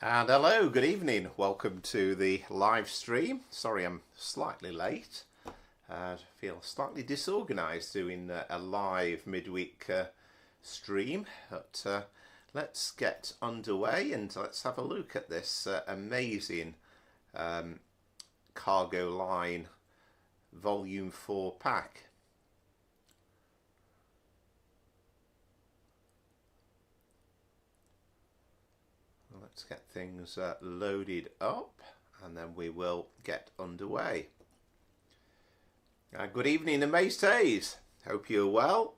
And hello, good evening. Welcome to the live stream. Sorry I'm slightly late. I feel slightly disorganised doing a live midweek stream. But let's get underway and let's have a look at this amazing Cargo Line Volume 4 pack. Let's get things loaded up and then we will get underway. Good evening, Amaze. Hope you're well.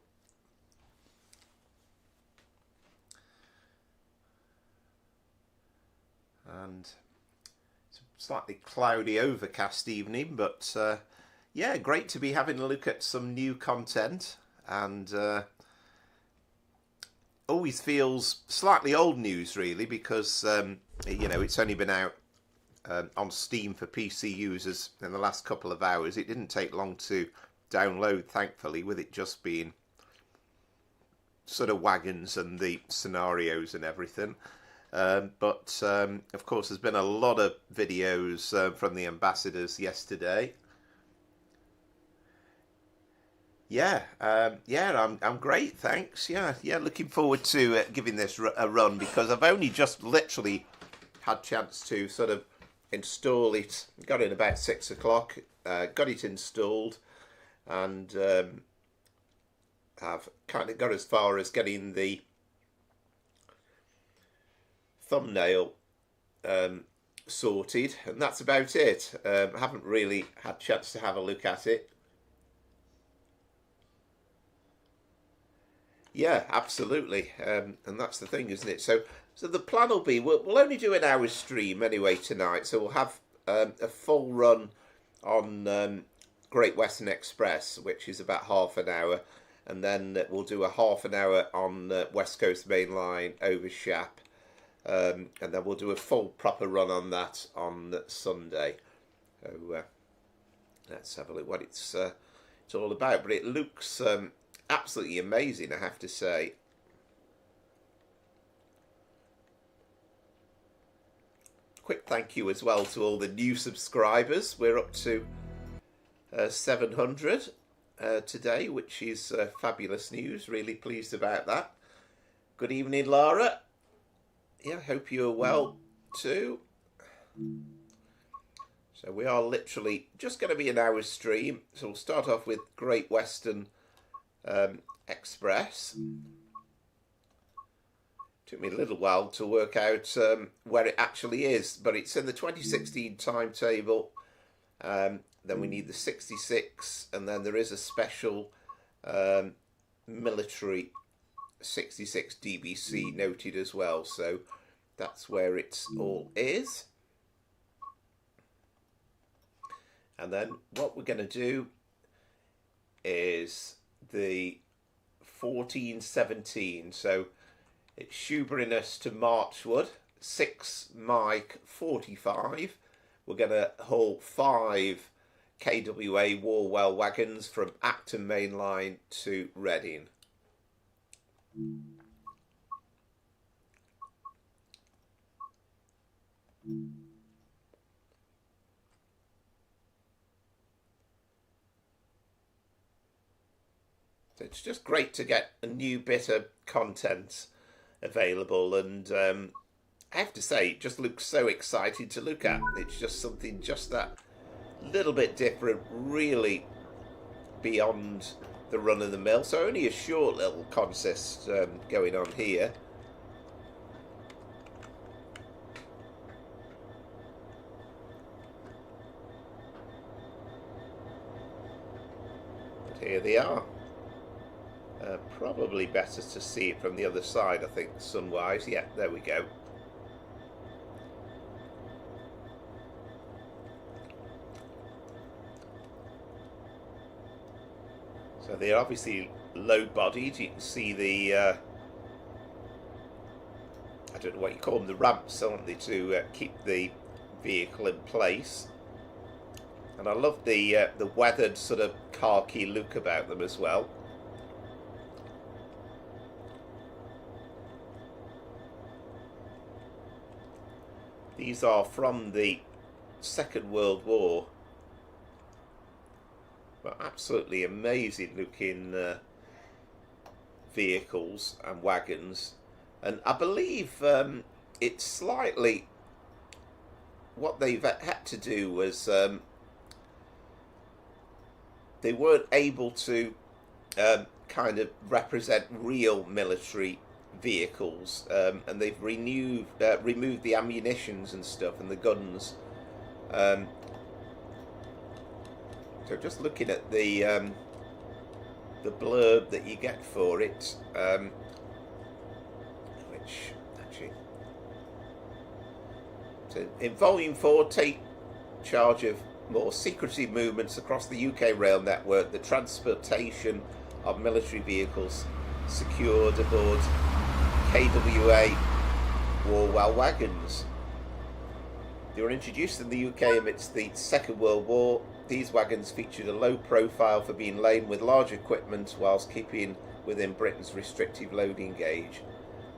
And it's a slightly cloudy, overcast evening, but yeah, great to be having a look at some new content, and always feels slightly old news really, because you know, it's only been out on Steam for PC users in the last couple of hours. It didn't take long to download, thankfully, with it just being sort of wagons and the scenarios and everything. But of course there's been a lot of videos from the ambassadors yesterday. Yeah, I'm great, thanks. Yeah, looking forward to giving this a run, because I've only just literally had chance to sort of install it. Got it about 6 o'clock, got it installed, and I've kind of got as far as getting the thumbnail sorted, and that's about it. I haven't really had a chance to have a look at it. Yeah, absolutely, and that's the thing, isn't it? So the plan will be we'll only do an hour's stream anyway tonight, so we'll have a full run on Great Western Express, which is about half an hour, and then we'll do a half an hour on West Coast Main Line over Shap, and then we'll do a full proper run on that on Sunday. So let's have a look what it's all about. But it looks absolutely amazing, I have to say. Quick thank you as well to all the new subscribers. We're up to 700 today, which is fabulous news. Really pleased about that. Good evening, Lara. Yeah, hope you're well too. So we are literally just going to be an hour's stream. So we'll start off with Great Western Express. Took me a little while to work out where it actually is, but it's in the 2016 timetable. Then we need the 66, and then there is a special military 66 DBC noted as well. So that's where it all is. And then what we're going to do is the 1417. So it's Shoeburyness to Marchwood, 6 Mike 45. We're going to haul 5 KWA Warwell wagons from Acton Main Line to Reading. So it's just great to get a new bit of content available, and I have to say, it just looks so exciting to look at. It's just something just that little bit different, really beyond the run of the mill. So only a short little consist going on here. But here they are. Probably better to see it from the other side, I think, sun-wise. Yeah, there we go. So they're obviously low-bodied. You can see the, I don't know what you call them, the ramps, aren't they, to keep the vehicle in place. And I love the weathered sort of khaki look about them as well. These are from the Second World War. But absolutely amazing looking vehicles and wagons. And I believe it's slightly... What they've had to do was they weren't able to kind of represent real military vehicles, and they've removed the ammunitions and stuff and the guns. So just looking at the blurb that you get for it, which actually, so in Volume 4, take charge of more secrecy movements across the UK rail network, the transportation of military vehicles secured aboard KWA Warwell wagons. They were introduced in the UK amidst the Second World War. These wagons featured a low profile for being laden with large equipment whilst keeping within Britain's restrictive loading gauge.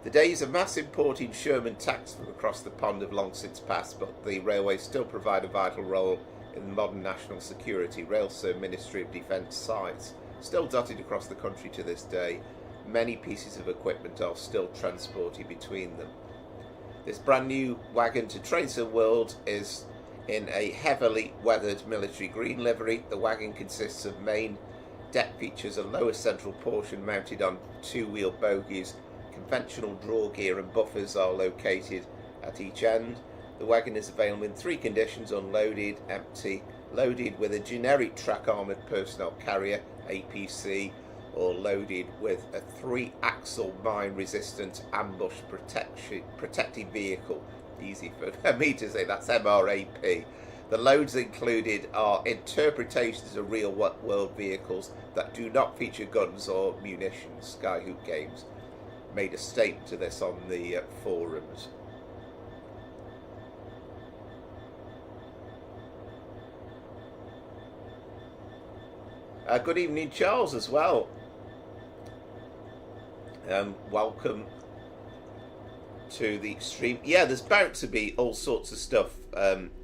The days of mass importing Sherman tanks from across the pond have long since passed, but the railways still provide a vital role in modern national security. Rail serve Ministry of Defence sites still dotted across the country to this day. Many pieces of equipment are still transported between them. This brand new wagon to Trains of the World is in a heavily weathered military green livery. The wagon consists of main deck features a lower central portion mounted on two-wheel bogies. Conventional draw gear and buffers are located at each end. The wagon is available in three conditions: unloaded, empty, loaded with a generic track armoured personnel carrier, APC, or loaded with a 3-axle mine-resistant ambush protected vehicle. Easy for me to say, that's MRAP. The loads included are interpretations of real-world vehicles that do not feature guns or munitions. Skyhook Games made a statement to this on the forums. Good evening, Charles, as well. Welcome to the stream. Yeah, there's bound to be all sorts of stuff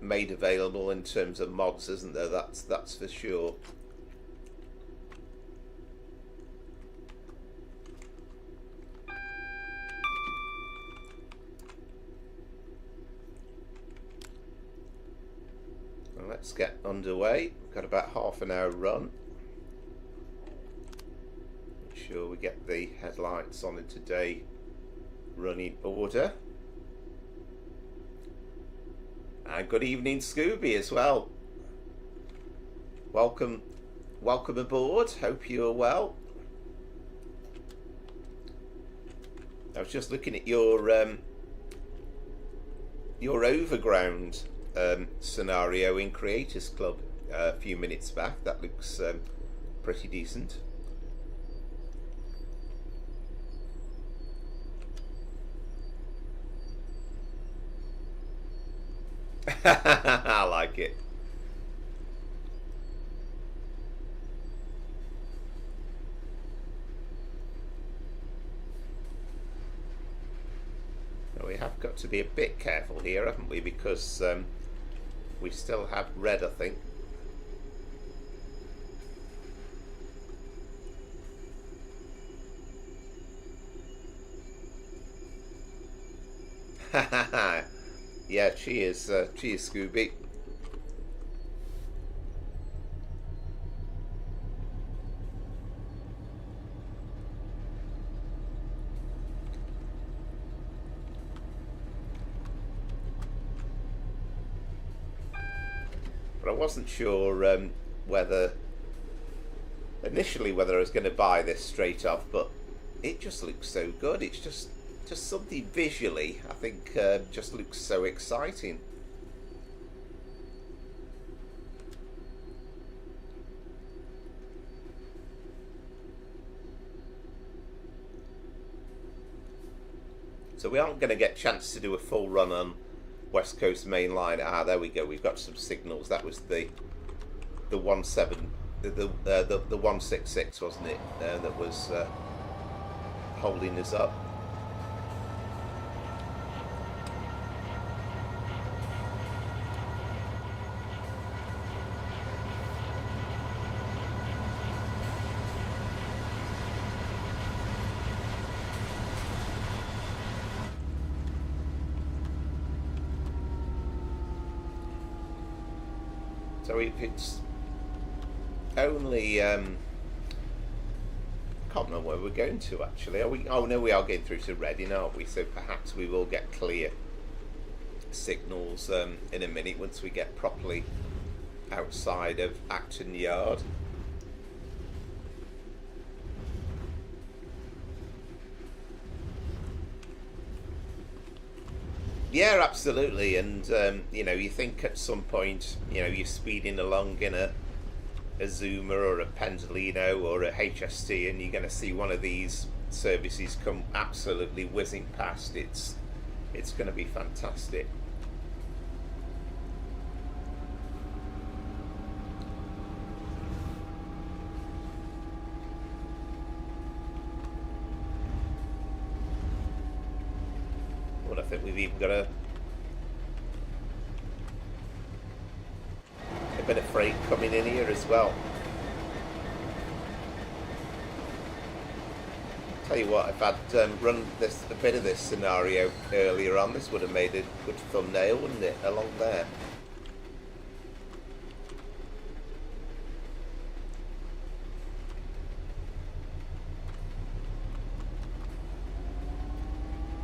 made available in terms of mods, isn't there? That's for sure. Well, let's get underway. We've got about half an hour run. Make sure we get the headlights on in today running order. And good evening, Scooby, as well. Welcome aboard. Hope you're well. I was just looking at your overground scenario in Creators Club a few minutes back. That looks pretty decent. I like it. Well, we have got to be a bit careful here, haven't we? Because we still have red, I think. Yeah, cheers, Scooby. But I wasn't sure whether initially I was going to buy this straight off, but it just looks so good. It's just something visually, I think, just looks so exciting. So we aren't going to get a chance to do a full run on West Coast Main Line. Ah, there we go. We've got some signals. That was the 166, wasn't it? That was holding us up. So if it's only can't remember where we're going to actually. Are we? Oh no, we are getting through to Reading, aren't we? So perhaps we will get clear signals in a minute once we get properly outside of Acton Yard. Yeah, absolutely. And you know, you think at some point, you know, you're speeding along in a Zuma or a Pendolino or a HST, and you're going to see one of these services come absolutely whizzing past. It's going to be fantastic. Well, I think we've even got a bit of freight coming in here as well. Tell you what, if I'd run a bit of this scenario earlier on, this would have made a good thumbnail, wouldn't it, along there?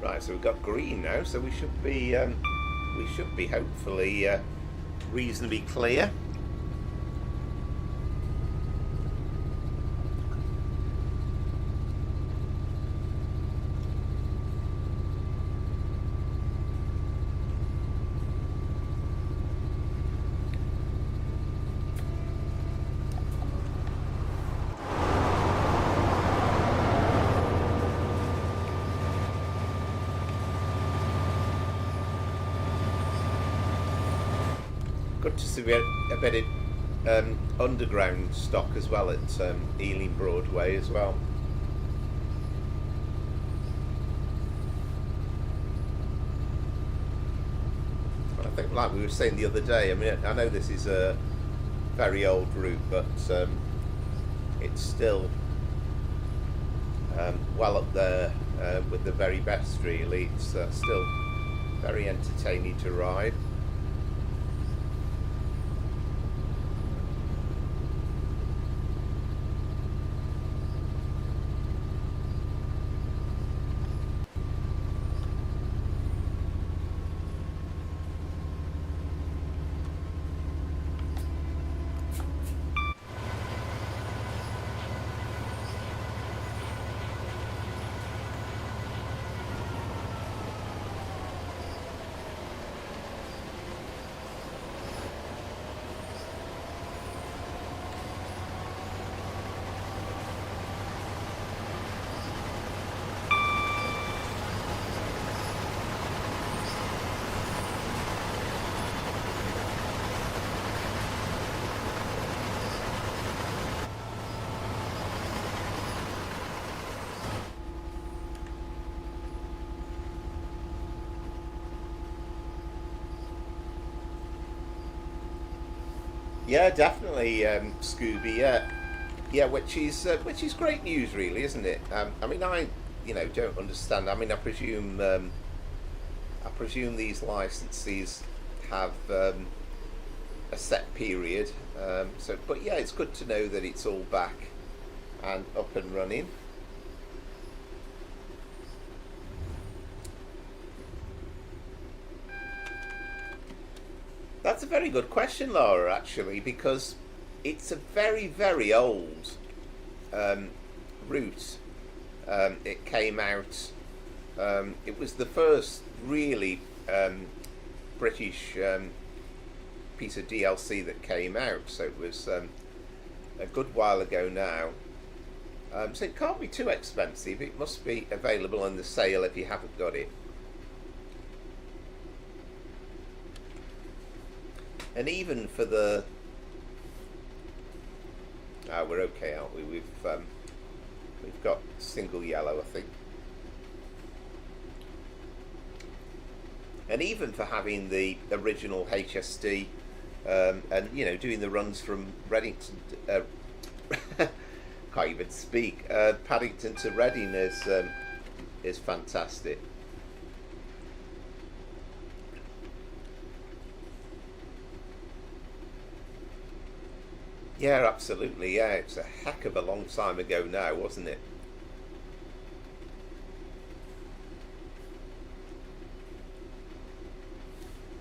Right, so we've got green now, so we should be hopefully reasonably clear. Good to see a bit of underground stock as well at Ealing Broadway as well. I think, like we were saying the other day, I mean, I know this is a very old route, but it's still well up there with the very best, really. It's still very entertaining to ride. Yeah, definitely, Scooby. Yeah, which is great news, really, isn't it? I mean, don't understand. I mean, I presume these licenses have a set period. But yeah, it's good to know that it's all back and up and running. That's a very good question, Laura, actually, because it's a very, very old route. It came out, it was the first really British piece of DLC that came out, so it was a good while ago now. So it can't be too expensive. It must be available on the sale if you haven't got it. And even for the we're okay, aren't we? We've got single yellow, I think. And even for having the original HSD and doing the runs from Reading to can't even speak, Paddington to Reading is fantastic. Yeah, absolutely. Yeah, it's a heck of a long time ago now, wasn't it?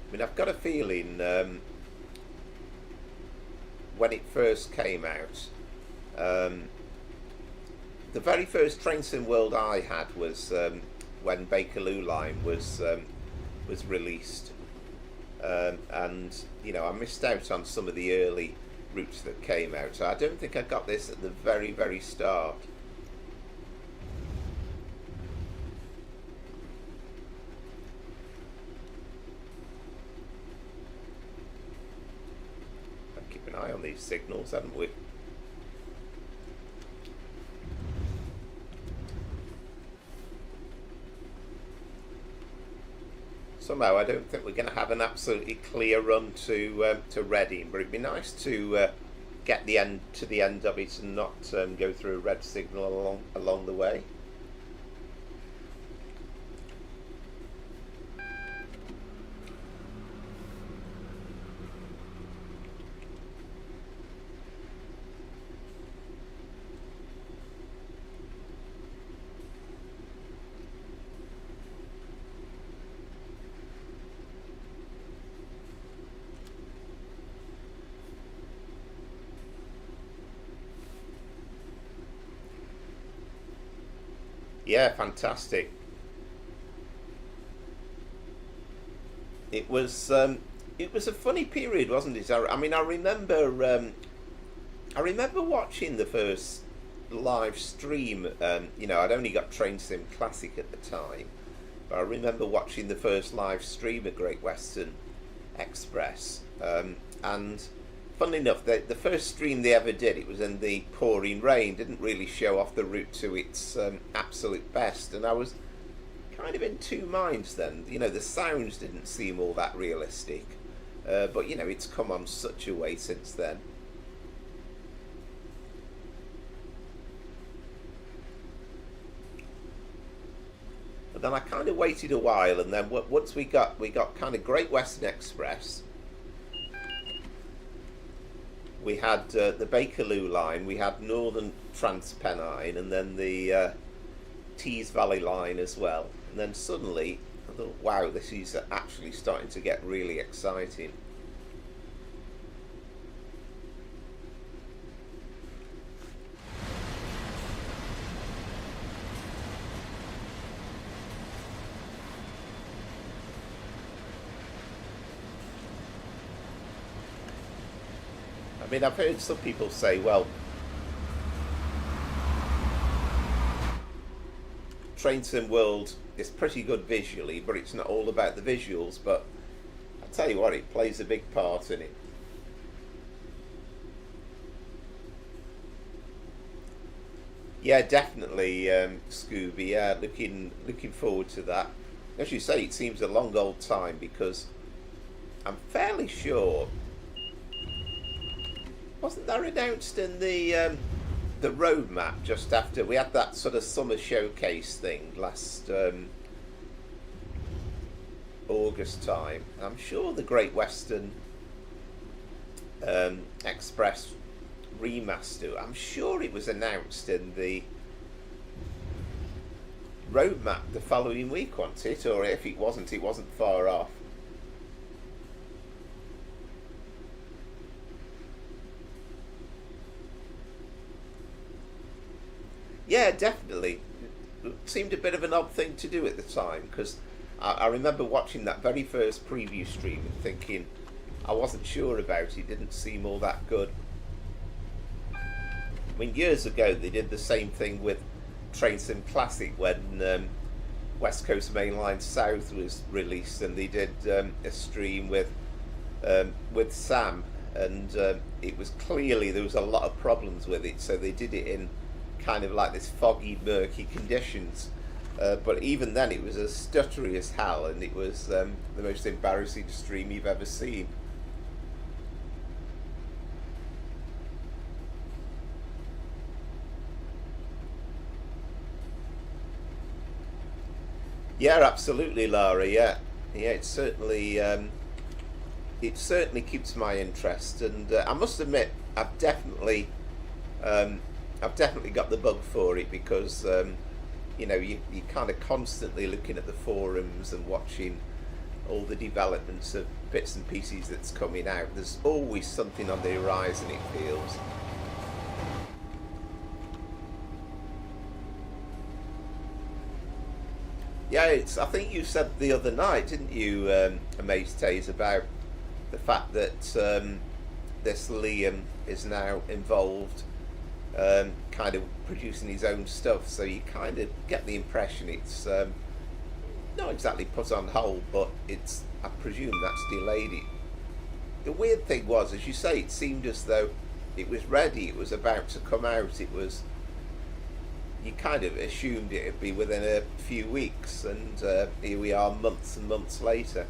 I mean, I've got a feeling when it first came out, um, the very first Train Sim World I had was when Bakerloo Line was released, and you know I missed out on some of the early routes that came out. So I don't think I got this at the very start. Keep an eye on these signals, haven't we? Somehow I don't think we're going to have an absolutely clear run to Reading, but it'd be nice to get the end of it and not go through a red signal along the way. Yeah, fantastic. It was it was a funny period, wasn't it? I mean, I remember watching the first live stream. You know, I'd only got Train Sim Classic at the time, but I remember watching the first live stream at Great Western Express. And funnily enough, the first stream they ever did, it was in the pouring rain, didn't really show off the route to its absolute best. And I was kind of in two minds then. You know, the sounds didn't seem all that realistic. But, you know, it's come on such a way since then. But then I kind of waited a while, and then once we got kind of Great Western Express, we had the Bakerloo line, we had Northern Transpennine, and then the Tees Valley line as well. And then suddenly, I thought, wow, this is actually starting to get really exciting. I mean, I've heard some people say, well, Train Sim World is pretty good visually, but it's not all about the visuals. But I tell you what, it plays a big part in it. Yeah, definitely, Scooby. Yeah, looking forward to that. As you say, it seems a long old time because I'm fairly sure, wasn't that announced in the roadmap just after we had that sort of summer showcase thing last August time? I'm sure the Great Western Express remaster, I'm sure it was announced in the roadmap the following week, wasn't it? Or if it wasn't far off. Yeah, definitely. It seemed a bit of an odd thing to do at the time because I remember watching that very first preview stream and thinking I wasn't sure about it. Didn't seem all that good. I mean, years ago they did the same thing with Train Sim Classic when West Coast Main Line South was released, and they did a stream with Sam, and it was clearly there was a lot of problems with it, so they did it in kind of like this foggy, murky conditions. But even then, it was as stuttery as hell, and it was the most embarrassing stream you've ever seen. Yeah, absolutely, Lara. Yeah, yeah. It certainly keeps my interest, and I must admit, I've definitely I've definitely got the bug for it because you know you're kind of constantly looking at the forums and watching all the developments of bits and pieces that's coming out. There's always something on the horizon, it feels. Yeah, I think you said the other night, didn't you, Amazed Taze, about the fact that this Liam is now involved, kind of producing his own stuff. So you kind of get the impression it's not exactly put on hold, but it's, I presume that's delayed it. The weird thing was, as you say, it seemed as though it was ready, it was about to come out, it was, you kind of assumed it'd be within a few weeks, and here we are months and months later.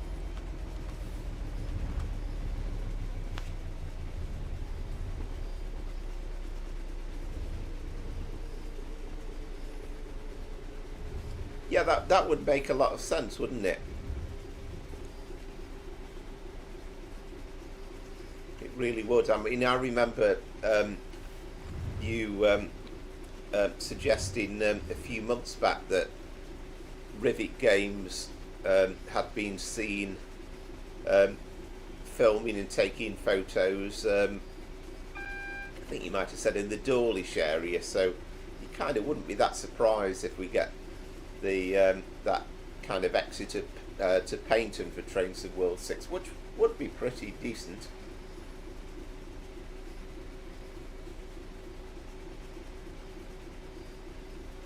Yeah, that would make a lot of sense, wouldn't it? It really would. I mean, I remember you suggesting a few months back that Rivet Games had been seen filming and taking photos. I think you might have said in the Dawlish area, so you kind of wouldn't be that surprised if we get the that kind of exit to Paynton for Train Sim World 6, which would be pretty decent.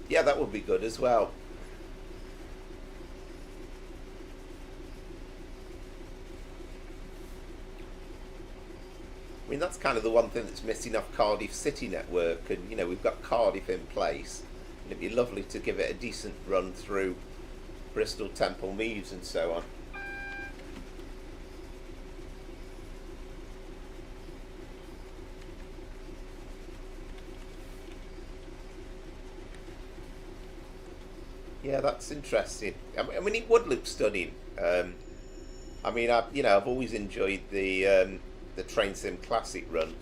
Yeah, that would be good as well. I mean, that's kind of the one thing that's missing off Cardiff City Network, and you know, we've got Cardiff in place, and it'd be lovely to give it a decent run through Bristol, Temple Meads and so on. Yeah, that's interesting. I mean, it would look stunning. I mean, I've always enjoyed the Train Sim Classic run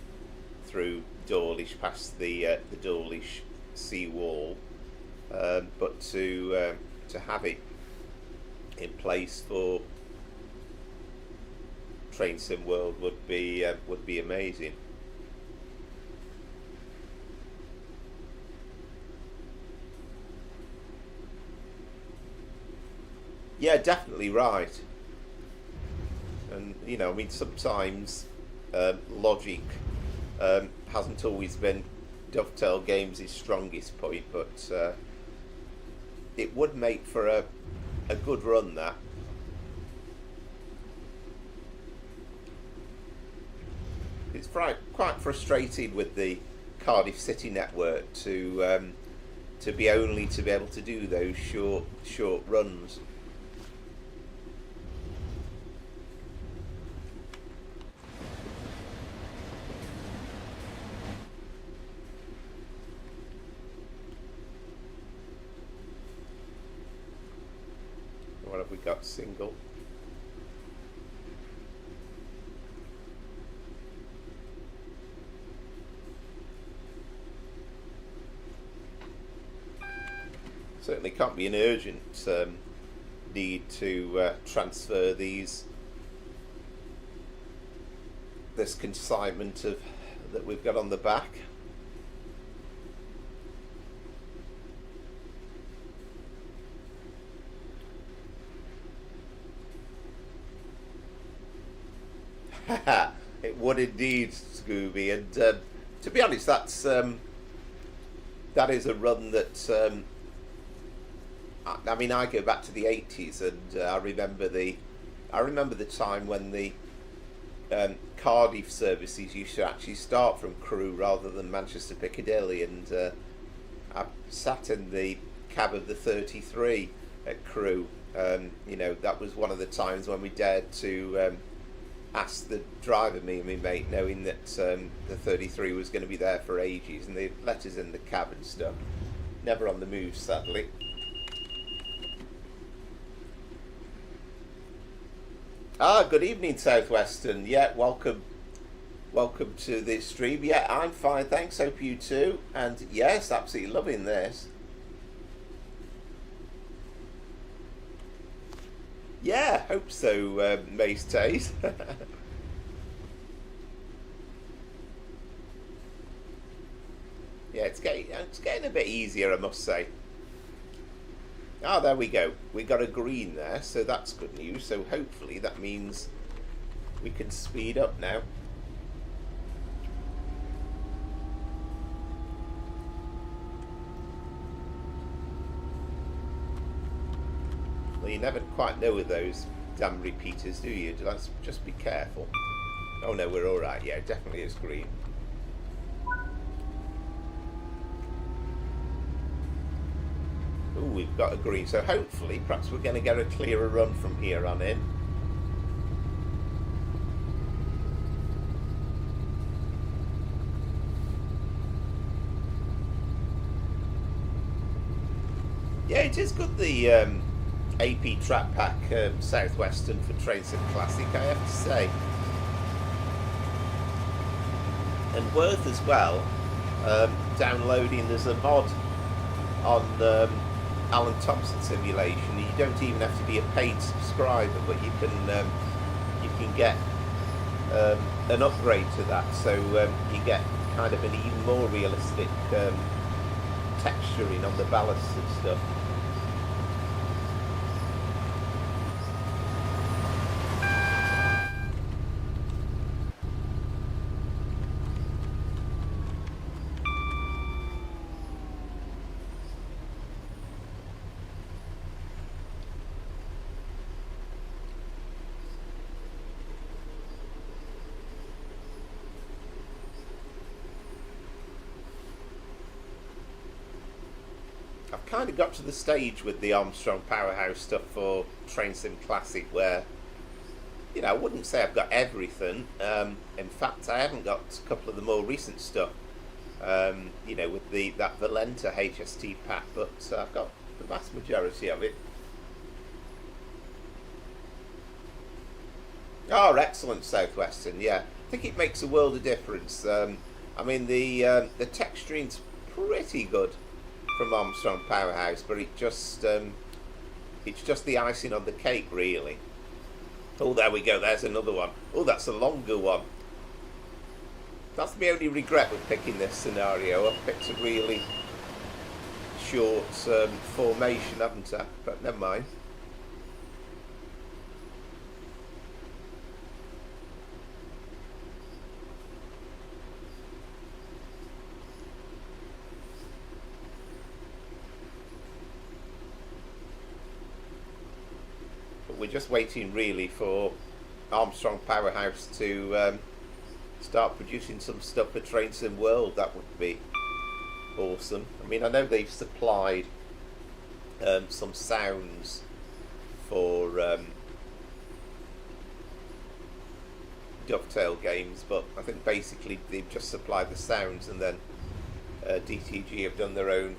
through Dawlish past the Dawlish sea wall, but to have it in place for Train Sim World would be amazing. Yeah, definitely right. And you know, I mean, sometimes logic hasn't always been Dovetail Games' strongest point, but it would make for a good run. That it's quite frustrating with the Cardiff City Network to be only to be able to do those short runs. What have we got? Single. Certainly can't be an urgent need to transfer this consignment of that we've got on the back. It would indeed, Scooby, and to be honest, that is a run that I mean, I go back to the 80s, and I remember the time when the Cardiff services used to actually start from Crewe rather than Manchester Piccadilly, and I sat in the cab of the 33 at Crewe. You know, that was one of the times when we dared to ask the driver, me and my mate, knowing that the 33 was going to be there for ages, and they let us in the cab and stuff. Never on the move, sadly. Ah, good evening, Southwestern. Yeah, welcome welcome to this stream. Yeah, I'm fine, thanks. Hope you too. And yes, absolutely loving this. Yeah, hope so, Mace Taze. Yeah, it's getting a bit easier, I must say. Ah, there we go. We got a green there, so that's good news. So hopefully that means we can speed up now. Well, you never quite know with those damn repeaters, do you? Let's just be careful. Oh no, we're all right. Yeah, it definitely is green. Ooh, we've got a green. So hopefully, perhaps we're going to get a clearer run from here on in. Yeah, it is good, the AP Track Pack Southwestern for Train Sim Classic, I have to say. And worth as well downloading as a mod on Alan Thompson Simulation. You don't even have to be a paid subscriber, but you can get an upgrade to that, so you get kind of an even more realistic texturing on the ballasts and stuff. I've kind of got to the stage with the Armstrong Powerhouse stuff for Train Sim Classic where, you know, I wouldn't say I've got everything. In fact, I haven't got a couple of the more recent stuff, you know, with that Valenta HST pack, but I've got the vast majority of it. Oh, excellent, Southwestern, yeah. I think it makes a world of difference. I mean, the texturing's pretty good from Armstrong Powerhouse, but it's just the icing on the cake, really. Oh, there we go. There's another one. Oh, that's a longer one. That's my only regret with picking this scenario. I've picked a really short formation, haven't I? But never mind. We're just waiting really for Armstrong Powerhouse to start producing some stuff for Train Sim World. That would be awesome. I mean, I know they've supplied some sounds for Dovetail Games, but I think basically they've just supplied the sounds, and then DTG have done their own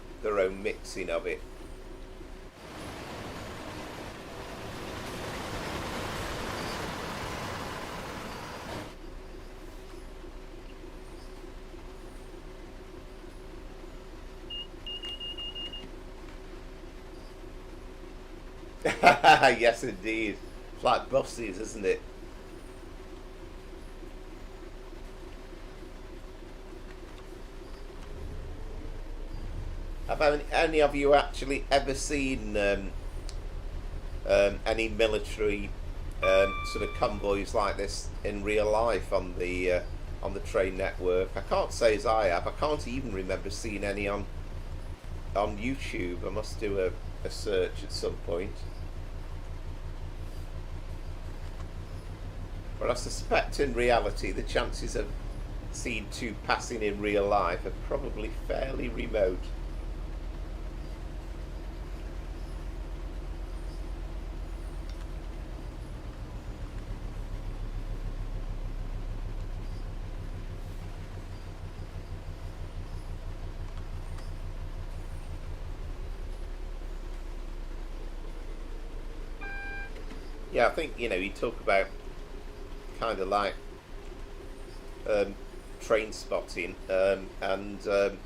mixing of it. Yes, indeed. It's like buses, isn't it? Have any of you actually ever seen any military sort of convoys like this in real life on the train network? I can't say as I have. I can't even remember seeing any on YouTube. I must do a search at some point. But I suspect in reality the chances of seeing two passing in real life are probably fairly remote. Yeah, I think, you know, you talk about kind of like train spotting, and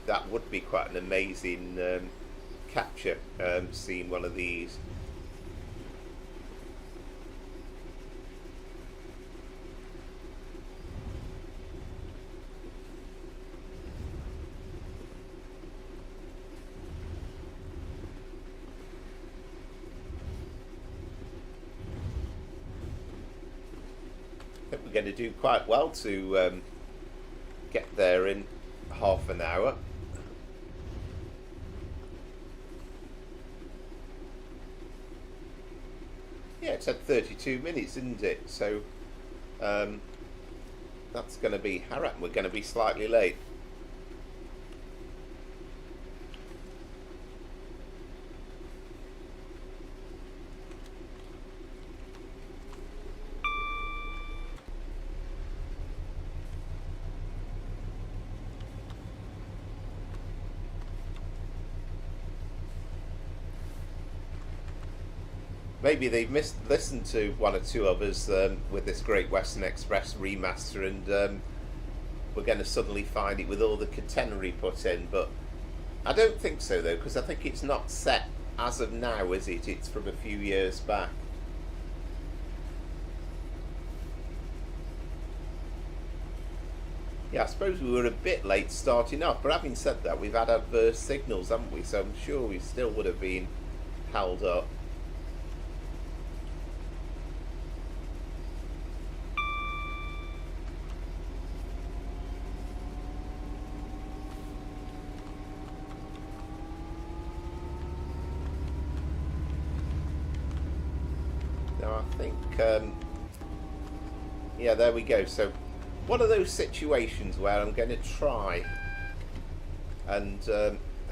that would be quite an amazing capture, seeing one of these. I think we're going to do quite well to get there in half an hour. Yeah, it's had 32 minutes, isn't it? So that's going to be, I reckon we're going to be slightly late. Maybe they've listened to one or two of us with this Great Western Express remaster, and we're going to suddenly find it with all the catenary put in. But I don't think so, though, because I think it's not set as of now, is it? It's from a few years back. Yeah, I suppose we were a bit late starting off, but having said that, we've had adverse signals, haven't we? So I'm sure we still would have been held up. Now I think, yeah, there we go. So one of those situations where I'm going to try and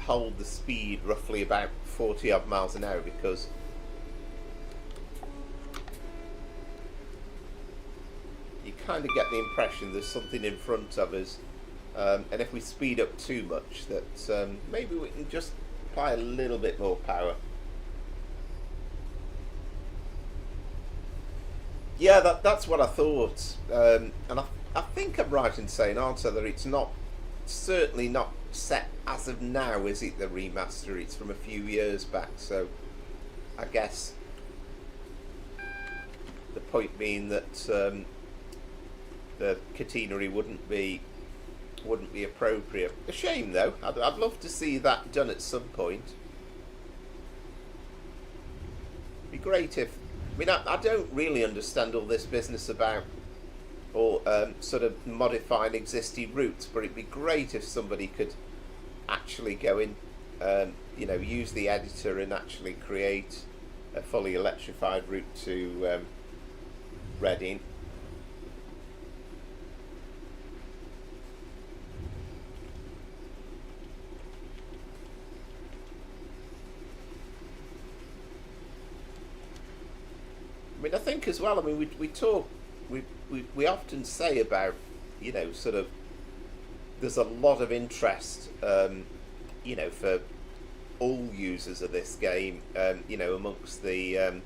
hold the speed roughly about 40 odd miles an hour, because you kind of get the impression there's something in front of us, and if we speed up too much, that maybe we can just apply a little bit more power. Yeah, that's what I thought, and I think I'm right in saying, aren't I, that it's not, certainly not set as of now, is it, the remaster? It's from a few years back, so I guess the point being that the catenary wouldn't be appropriate. A shame, though. I'd love to see that done at some point. It'd be great if, I mean, I don't really understand all this business about or sort of modifying existing routes, but it'd be great if somebody could actually go in, you know, use the editor and actually create a fully electrified route to Reading. I mean, I think as well, I mean, we talk, we often say about, you know, sort of, there's a lot of interest, you know, for all users of this game, you know, amongst the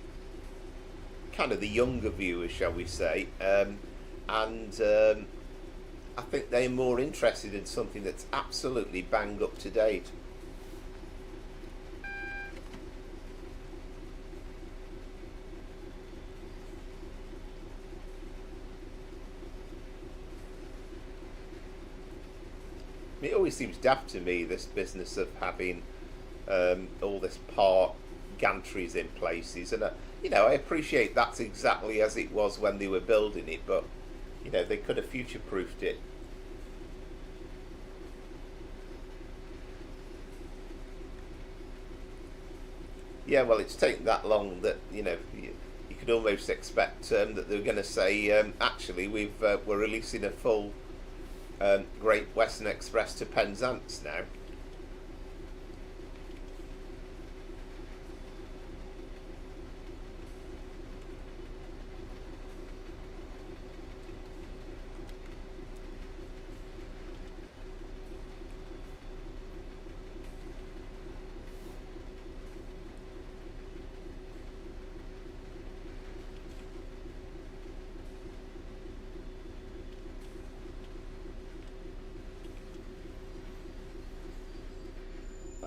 kind of the younger viewers, shall we say, and I think they're more interested in something that's absolutely bang up to date. It always seems daft to me, this business of having all this part gantries in places, and you know, I appreciate that's exactly as it was when they were building it, but you know, they could have future-proofed it. Yeah, well, it's taken that long that, you know, you could almost expect that they're going to say, actually, we're releasing a full Great Western Express to Penzance now.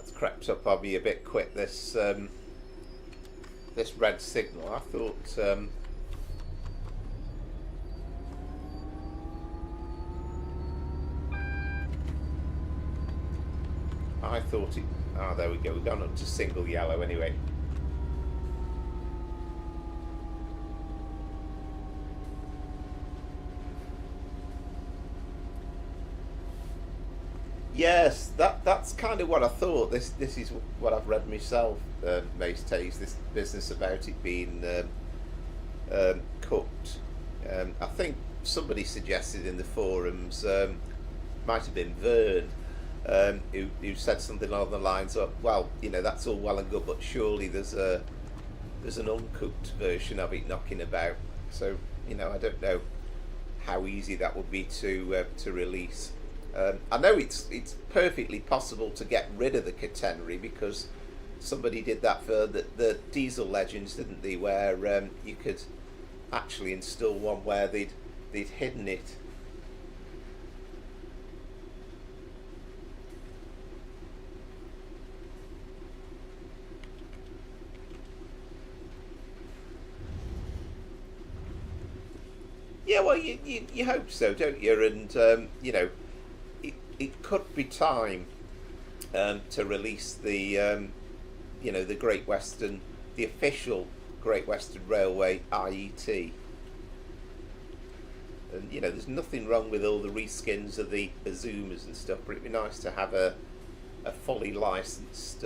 That's crept up on me a bit quick. This red signal. I thought it. Ah, there we go. We've gone up to single yellow anyway. Yes, that's kind of what I thought. This is what I've read myself, Mace Tays, this business about it being cooked. I think somebody suggested in the forums, might have been Vern, who said something along the lines of, well, you know, that's all well and good, but surely there's an uncooked version of it knocking about. So, you know, I don't know how easy that would be to release. I know it's perfectly possible to get rid of the catenary, because somebody did that for the Diesel Legends, didn't they? Where you could actually install one where they'd hidden it. Yeah, well, you hope so, don't you? And you know, it could be time to release the you know, the Great Western, the official Great Western Railway IET. And you know, there's nothing wrong with all the reskins of the Azumas and stuff, but it'd be nice to have a fully licensed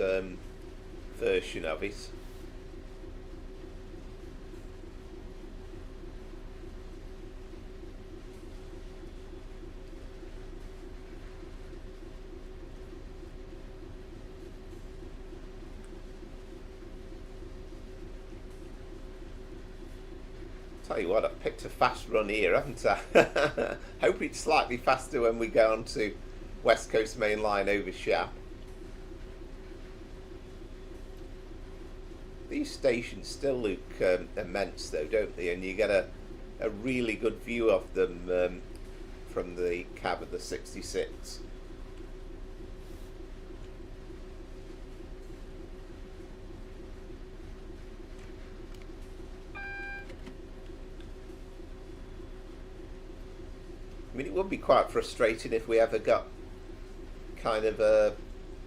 version of it. Tell you what, I've picked a fast run here, haven't I? Hope it's slightly faster when we go on to West Coast Main Line over Shap. These stations still look immense though, don't they? And you get a really good view of them from the cab of the 66. I mean, it would be quite frustrating if we ever got kind of a,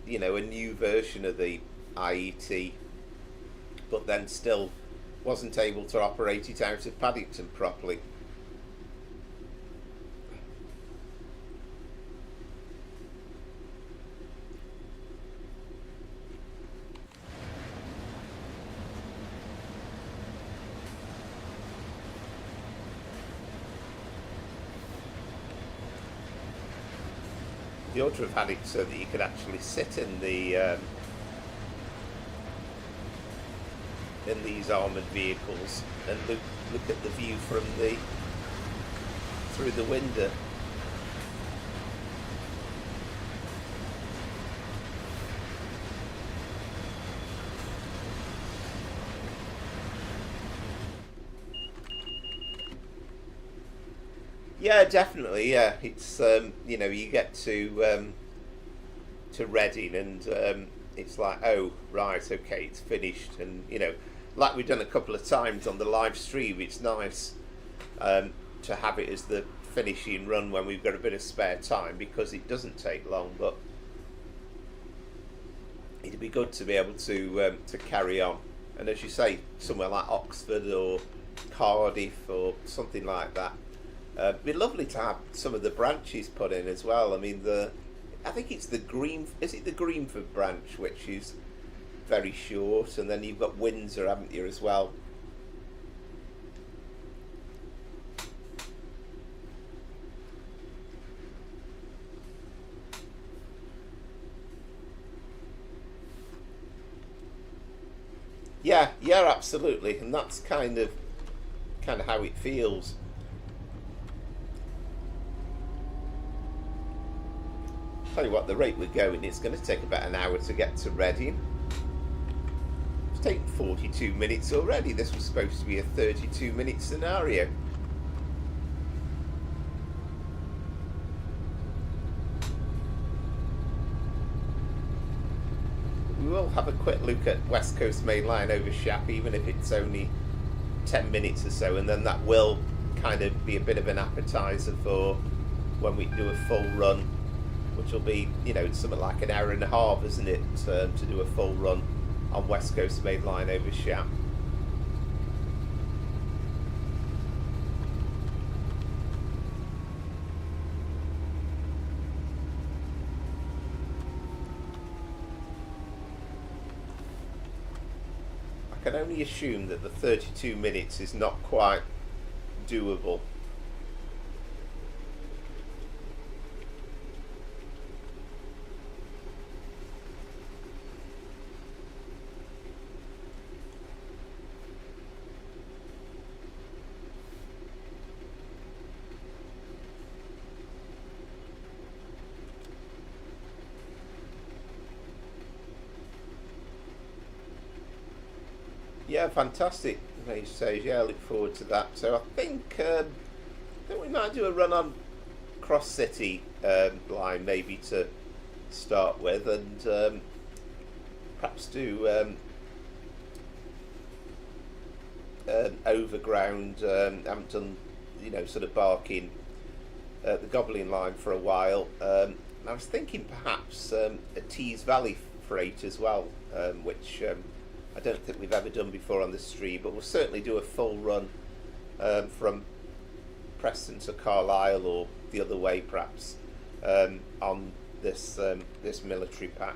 you know, a new version of the IET, but then still wasn't able to operate it out of Paddington properly. You ought to have had it so that you could actually sit in these armoured vehicles and look at the view from through the window. Yeah, definitely. Yeah, it's you know, you get to Reading and it's like, oh right, okay, it's finished, and you know, like we've done a couple of times on the live stream, it's nice to have it as the finishing run when we've got a bit of spare time, because it doesn't take long, but it'd be good to be able to carry on. And as you say, somewhere like Oxford or Cardiff or something like that. It'd be lovely to have some of the branches put in as well. I mean, I think it's the Greenford branch, which is very short, and then you've got Windsor, haven't you, as well? Yeah, absolutely, and that's kind of how it feels. Tell you what, the rate we're going, it's going to take about an hour to get to Reading. It's taken 42 minutes already. This was supposed to be a 32-minute scenario. will have a quick look at West Coast Main Line over Shap, even if it's only 10 minutes or so, and then that will kind of be a bit of an appetizer for when we do a full run, which will be, you know, something like an hour and a half, isn't it, to do a full run on West Coast Main Line over Shap. I can only assume that the 32 minutes is not quite doable. Yeah, fantastic. He says, yeah, I look forward to that. So I think we might do a run on Cross City line maybe to start with, and perhaps do overground. Haven't done, you know, sort of barking the Goblin line for a while. I was thinking perhaps a Tees Valley freight as well, which I don't think we've ever done before on the stream, but we'll certainly do a full run from Preston to Carlisle, or the other way perhaps, on this this military pack.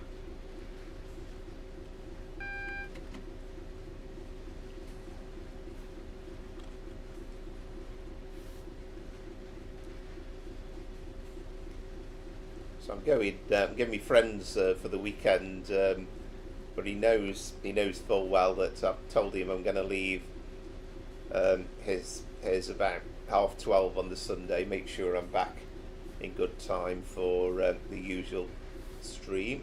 So I'm going getting my friends for the weekend. But he knows full well that I've told him I'm going to leave his about 12:30 on the Sunday. Make sure I'm back in good time for the usual stream.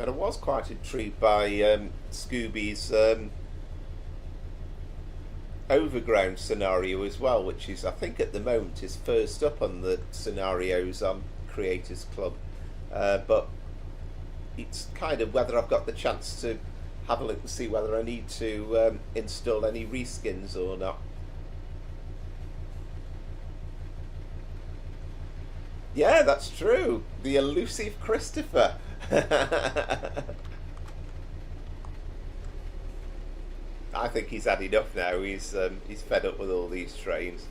And I was quite intrigued by Scooby's overground scenario as well, which is, I think at the moment, is first up on the scenarios on Creators Club. But it's kind of whether I've got the chance to have a look and see whether I need to install any reskins or not. Yeah, that's true. The elusive Christopher. I think he's had enough now. He's fed up with all these trains.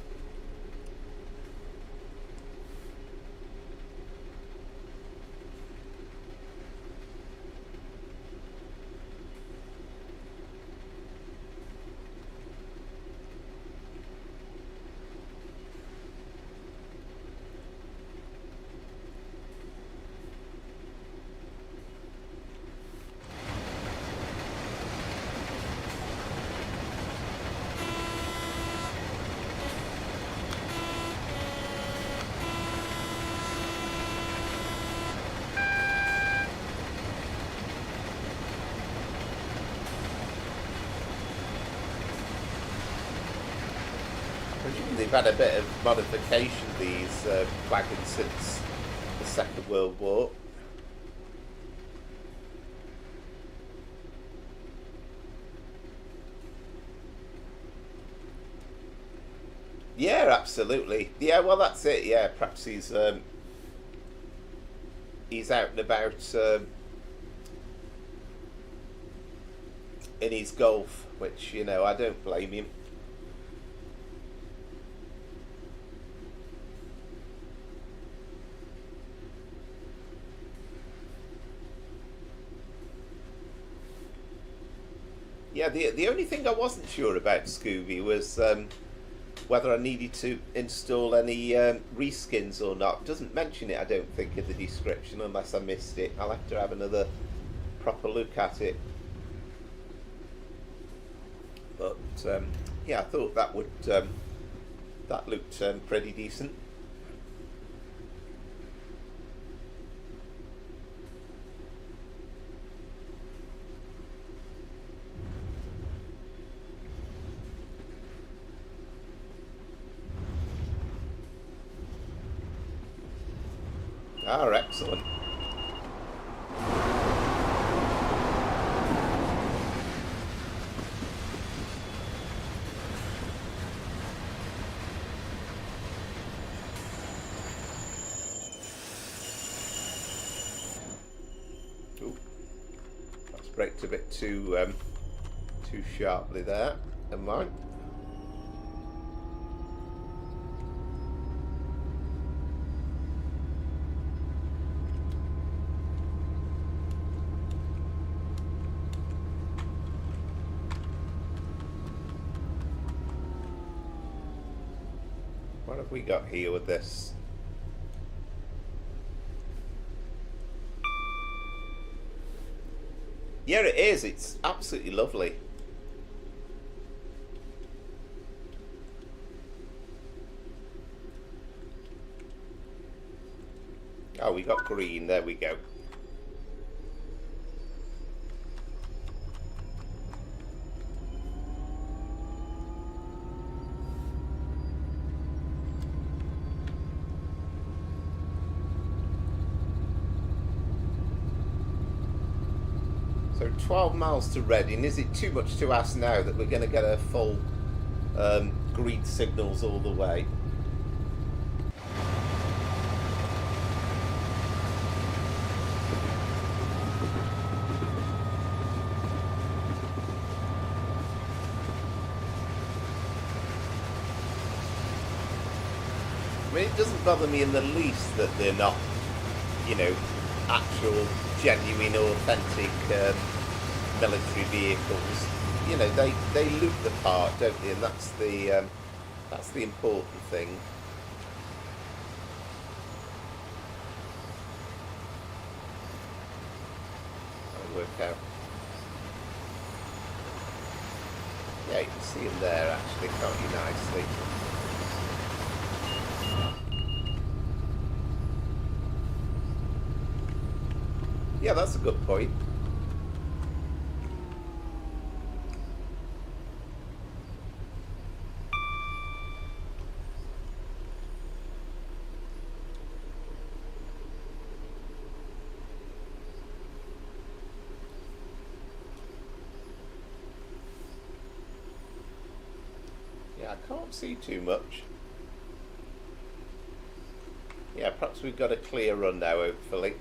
They've had a bit of modification, these wagons, since the Second World War. Yeah, absolutely. Yeah, well, that's it. Yeah, perhaps he's out and about in his golf, which, you know, I don't blame him. Yeah, the only thing I wasn't sure about Scooby was whether I needed to install any reskins or not. It doesn't mention it, I don't think, in the description, unless I missed it. I'll have to have another proper look at it. But yeah, I thought that would that looked pretty decent. Ah, excellent. Ooh, that's braked a bit too sharply there. Never mind. What have we got here with this? Yeah, it is. It's absolutely lovely. Oh, we got green. There we go. So 12 miles to Reading. Is it too much to ask now that we're going to get a full green signals all the way? I mean, it doesn't bother me in the least that they're not, you know, actual, genuine, authentic military vehicles. You know, they look the part, don't they? And that's the important thing. I'll work out. Yeah, you can see them there actually, can't you, nicely? Yeah, that's a good point. Yeah, I can't see too much. Yeah, perhaps we've got a clear run now, hopefully.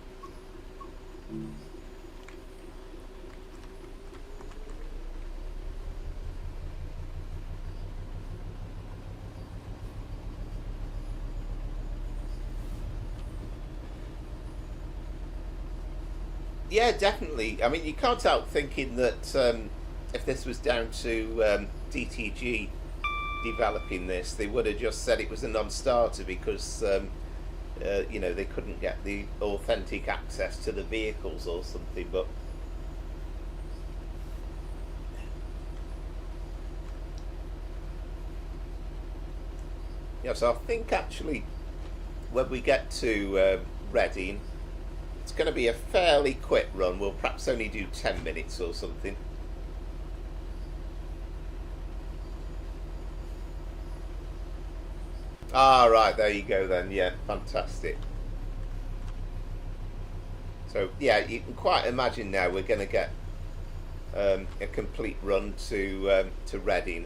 Yeah, definitely. I mean, you can't help thinking that if this was down to DTG developing this, they would have just said it was a non-starter because you know, they couldn't get the authentic access to the vehicles or something. But yeah, so I think actually when we get to Reading, it's going to be a fairly quick run. We'll perhaps only do 10 minutes or something. Ah, right, there you go then. Yeah, fantastic. So yeah, you can quite imagine now we're going to get a complete run to Reading.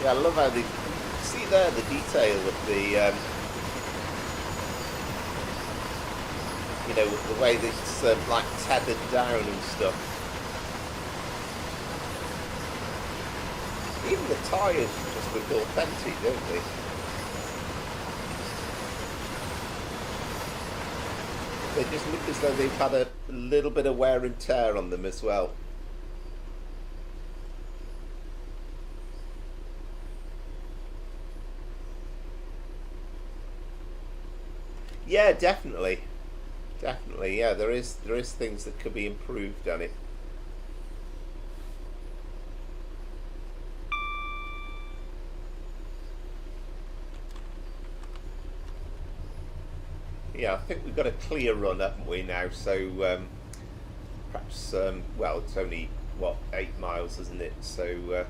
Yeah, I love how they see there the detail of the you know, the way it's like tethered down and stuff. Even the tyres just look authentic, don't they? They just look as though they've had a little bit of wear and tear on them as well. Yeah, definitely. Definitely, yeah, there is things that could be improved on it. Yeah, I think we've got a clear run, haven't we now? So perhaps, well, it's only, what, 8 miles, isn't it? So,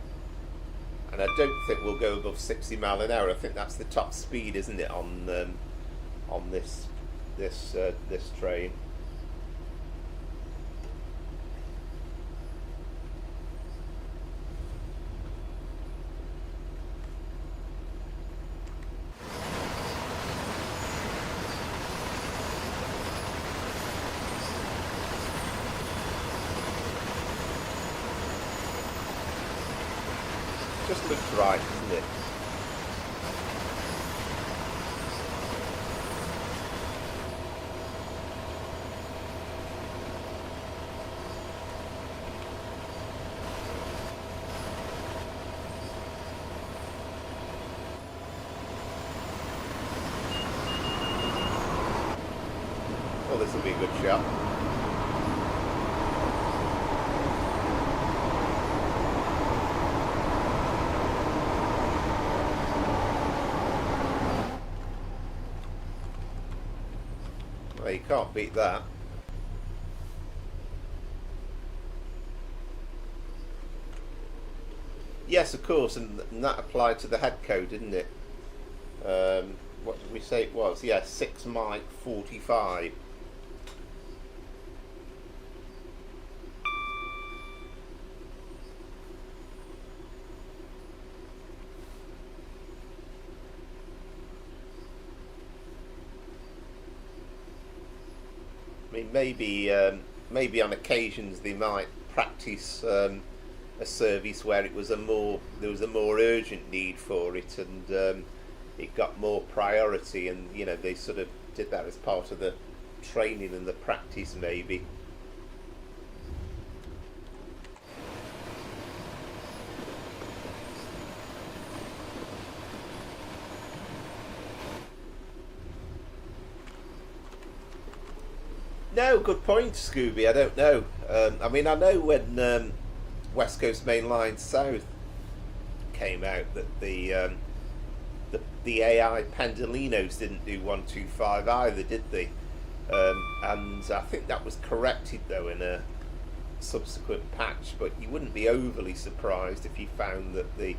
and I don't think we'll go above 60 mile an hour. I think that's the top speed, isn't it, on this train. Just looks right, doesn't it? Well, this will be a good shot. Well, you can't beat that. Yes, of course, and that applied to the head code, didn't it? What did we say it was? Yeah, 6 Mike 45. I mean, maybe on occasions they might practice a service where there was a more urgent need for it, and it got more priority, and they sort of did that as part of the training and the practice, maybe. No, good point, Scooby. I don't know. I mean, I know when West Coast Main Line South came out that the AI Pendolinos didn't do 125 either, did they? And I think that was corrected though in a subsequent patch. But you wouldn't be overly surprised if you found that the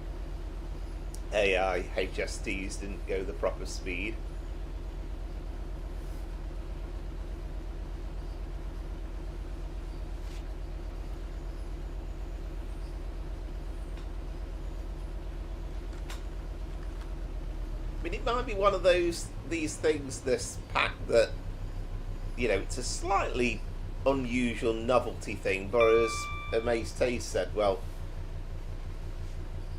AI HSDs didn't go the proper speed. I mean, it might be one of these things, this pack, that it's a slightly unusual novelty thing. But as Amazed Taste said, well,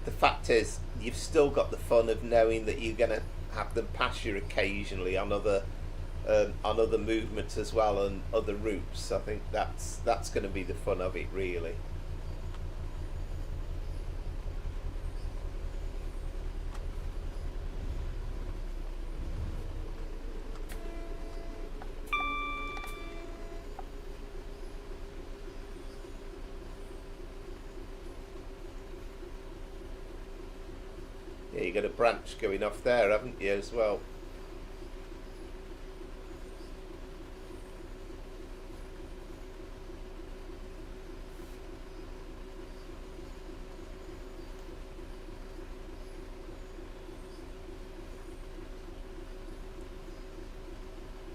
the fact is, you've still got the fun of knowing that you're going to have them pass you occasionally on other movements as well, and other routes. I think that's going to be the fun of it, really. Yeah, you got a branch going off there, haven't you, as well?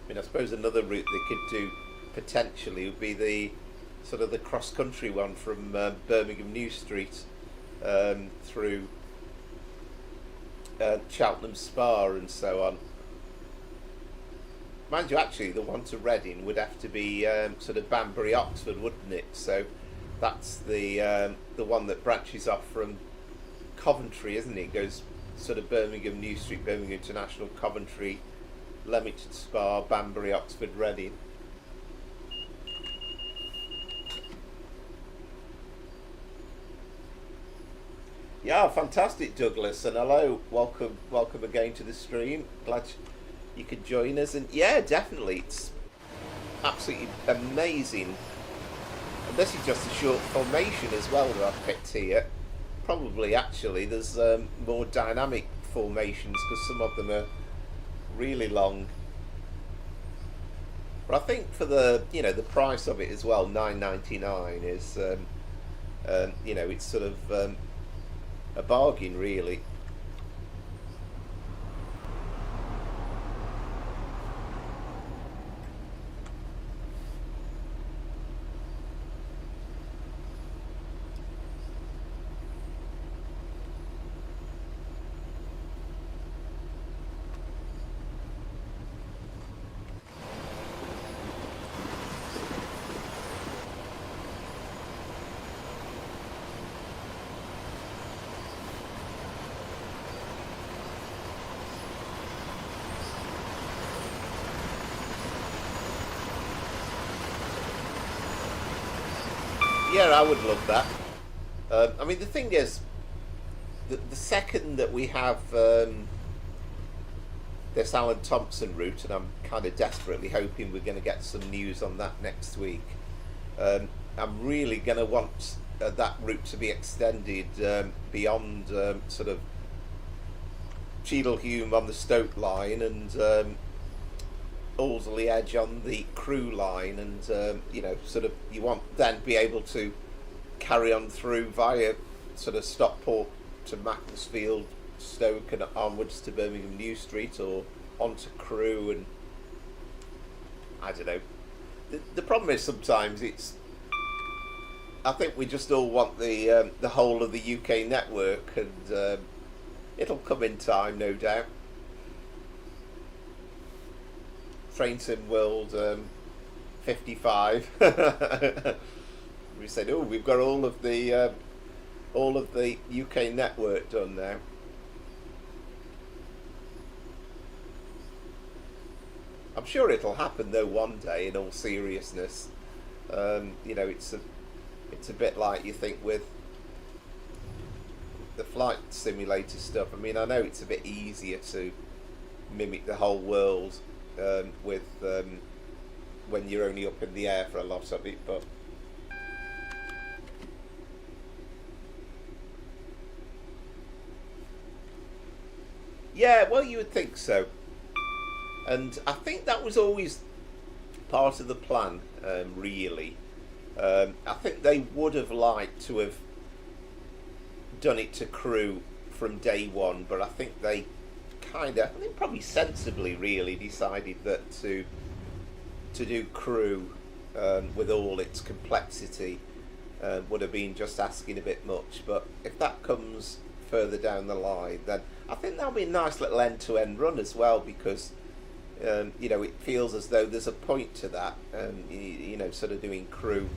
I mean, I suppose another route they could do potentially would be the sort of the cross-country one from Birmingham New Street through Cheltenham Spa and so on. Mind you, actually, the one to Reading would have to be sort of Banbury Oxford, wouldn't it? So that's the one that branches off from Coventry, isn't it? It goes sort of Birmingham New Street, Birmingham International, Coventry, Leamington Spa, Banbury Oxford, Reading. Yeah, fantastic, Douglas, and hello, welcome again to the stream. Glad you could join us, and yeah, definitely, it's absolutely amazing. And this is just a short formation as well that I've picked here. Probably, actually, there's more dynamic formations because some of them are really long. But I think for the the price of it as well, 9.99 is it's sort of a bargain really. Yeah, I would love that. I mean, the thing is, the second that we have this Alan Thompson route, and I'm kind of desperately hoping we're going to get some news on that next week. I'm really going to want that route to be extended beyond sort of Cheadlehume on the Stoke line and Alderley Edge on the Crewe line, and sort of you want then be able to carry on through via sort of Stockport to Macclesfield, Stoke, and onwards to Birmingham New Street, or onto Crewe, and I don't know. The problem is sometimes I think we just all want the whole of the UK network, and it'll come in time, no doubt. Train Sim World 55. We said, oh, we've got all of the UK network done now. I'm sure it'll happen though one day. In all seriousness, it's a bit like you think with the flight simulator stuff. I mean, I know it's a bit easier to mimic the whole world with when you're only up in the air for a lot of it, but yeah, well, you would think so, and I think that was always part of the plan, really. I think they would have liked to have done it to Crewe from day one, but I think they I think probably sensibly really decided that to do Crewe with all its complexity would have been just asking a bit much. But if that comes further down the line, then I think that'll be a nice little end-to-end run as well, because it feels as though there's a point to that, sort of doing Crewe,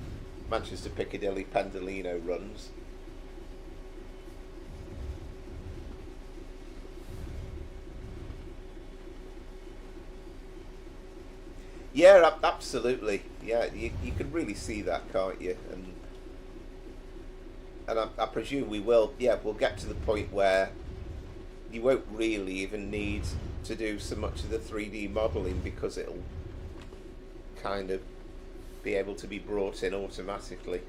Manchester Piccadilly, Pendolino runs. Yeah, absolutely. Yeah, you can really see that, can't you? And I presume we will. Yeah, we'll get to the point where you won't really even need to do so much of the 3D modelling, because it'll kind of be able to be brought in automatically.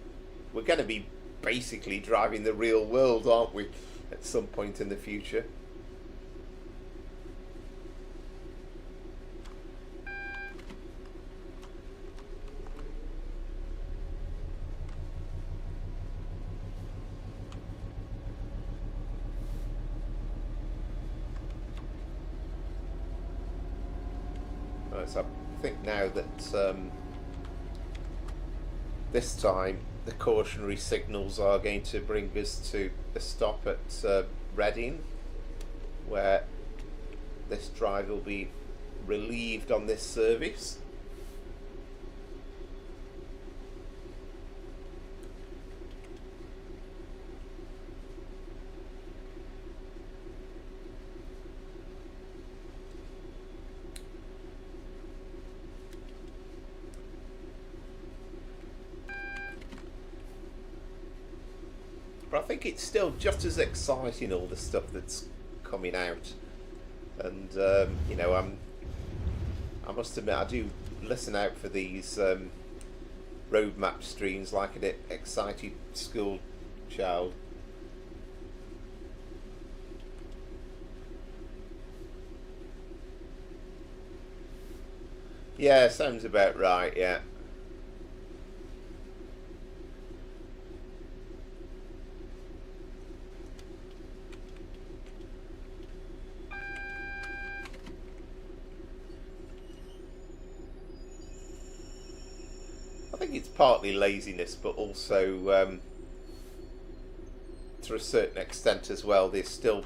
We're going to be basically driving the real world, aren't we, at some point in the future? So I think now that this time the cautionary signals are going to bring us to a stop at Reading, where this drive will be relieved on this service. But I think it's still just as exciting, all the stuff that's coming out, and I must admit I do listen out for these roadmap streams like an excited school child. Yeah, sounds about right, yeah. I think it's partly laziness, but also to a certain extent as well, they're still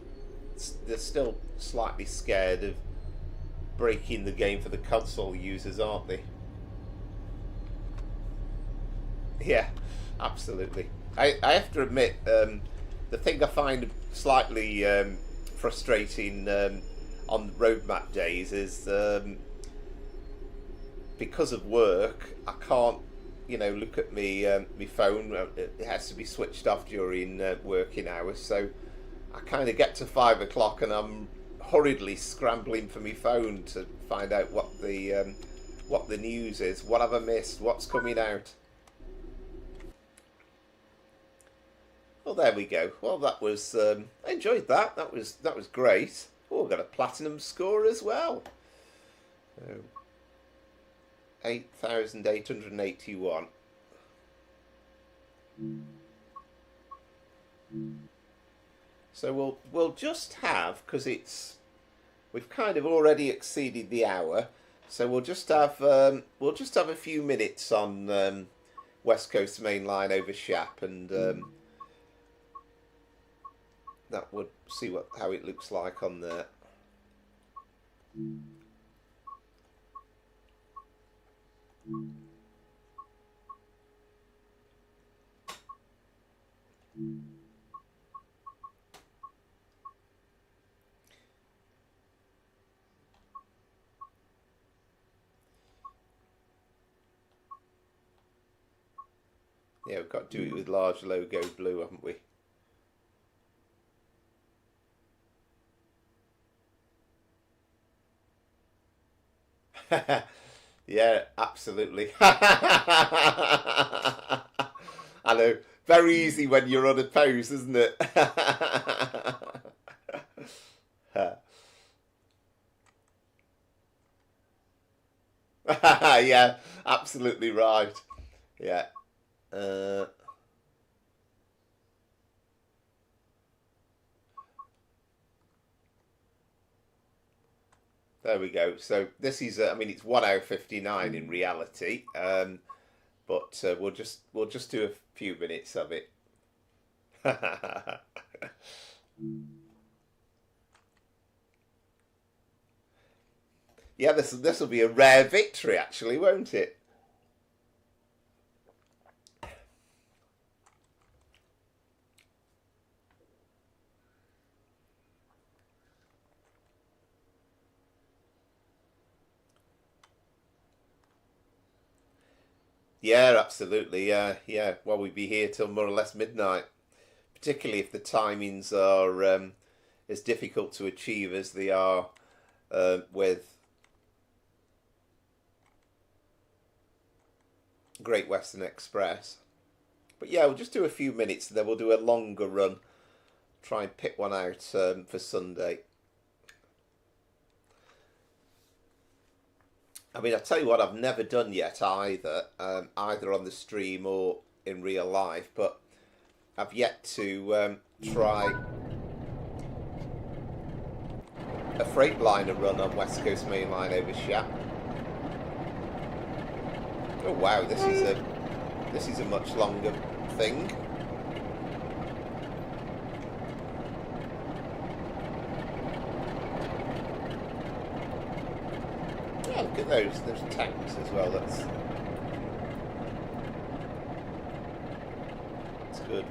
slightly scared of breaking the game for the console users, aren't they? Yeah, absolutely. I have to admit, the thing I find slightly frustrating on roadmap days is because of work, I can't, look at me phone. It has to be switched off during working hours. So I kind of get to 5 o'clock and I'm hurriedly scrambling for my phone to find out what the news is. What have I missed? What's coming out? Well, there we go. Well, that was I enjoyed that. That was great. Oh, we got a platinum score as well. So, 8,881. So we'll just have, because we've kind of already exceeded the hour. So we'll just have a few minutes on West Coast Main Line over Shap, and that would see how it looks like on there. Yeah, we've got to do it with large logo blue, haven't we? Yeah, absolutely. I know. Very easy when you're on a pose, isn't it? Yeah, absolutely right. Yeah. Uh, there we go. So this is, I mean, it's 1 hour 59 in reality, but we'll just do a few minutes of it. Yeah, this will be a rare victory, actually, won't it? Yeah, absolutely. Yeah, yeah. Well, we'd be here till more or less midnight, particularly if the timings are as difficult to achieve as they are with Great Western Express. But yeah, we'll just do a few minutes, and then we'll do a longer run. Try and pick one out for Sunday. I mean, I tell you what, I've never done yet either on the stream or in real life. But I've yet to try a Freightliner run on West Coast Main Line over Shap. Oh wow, this is a much longer thing. Yeah, look at those tanks as well. That's good.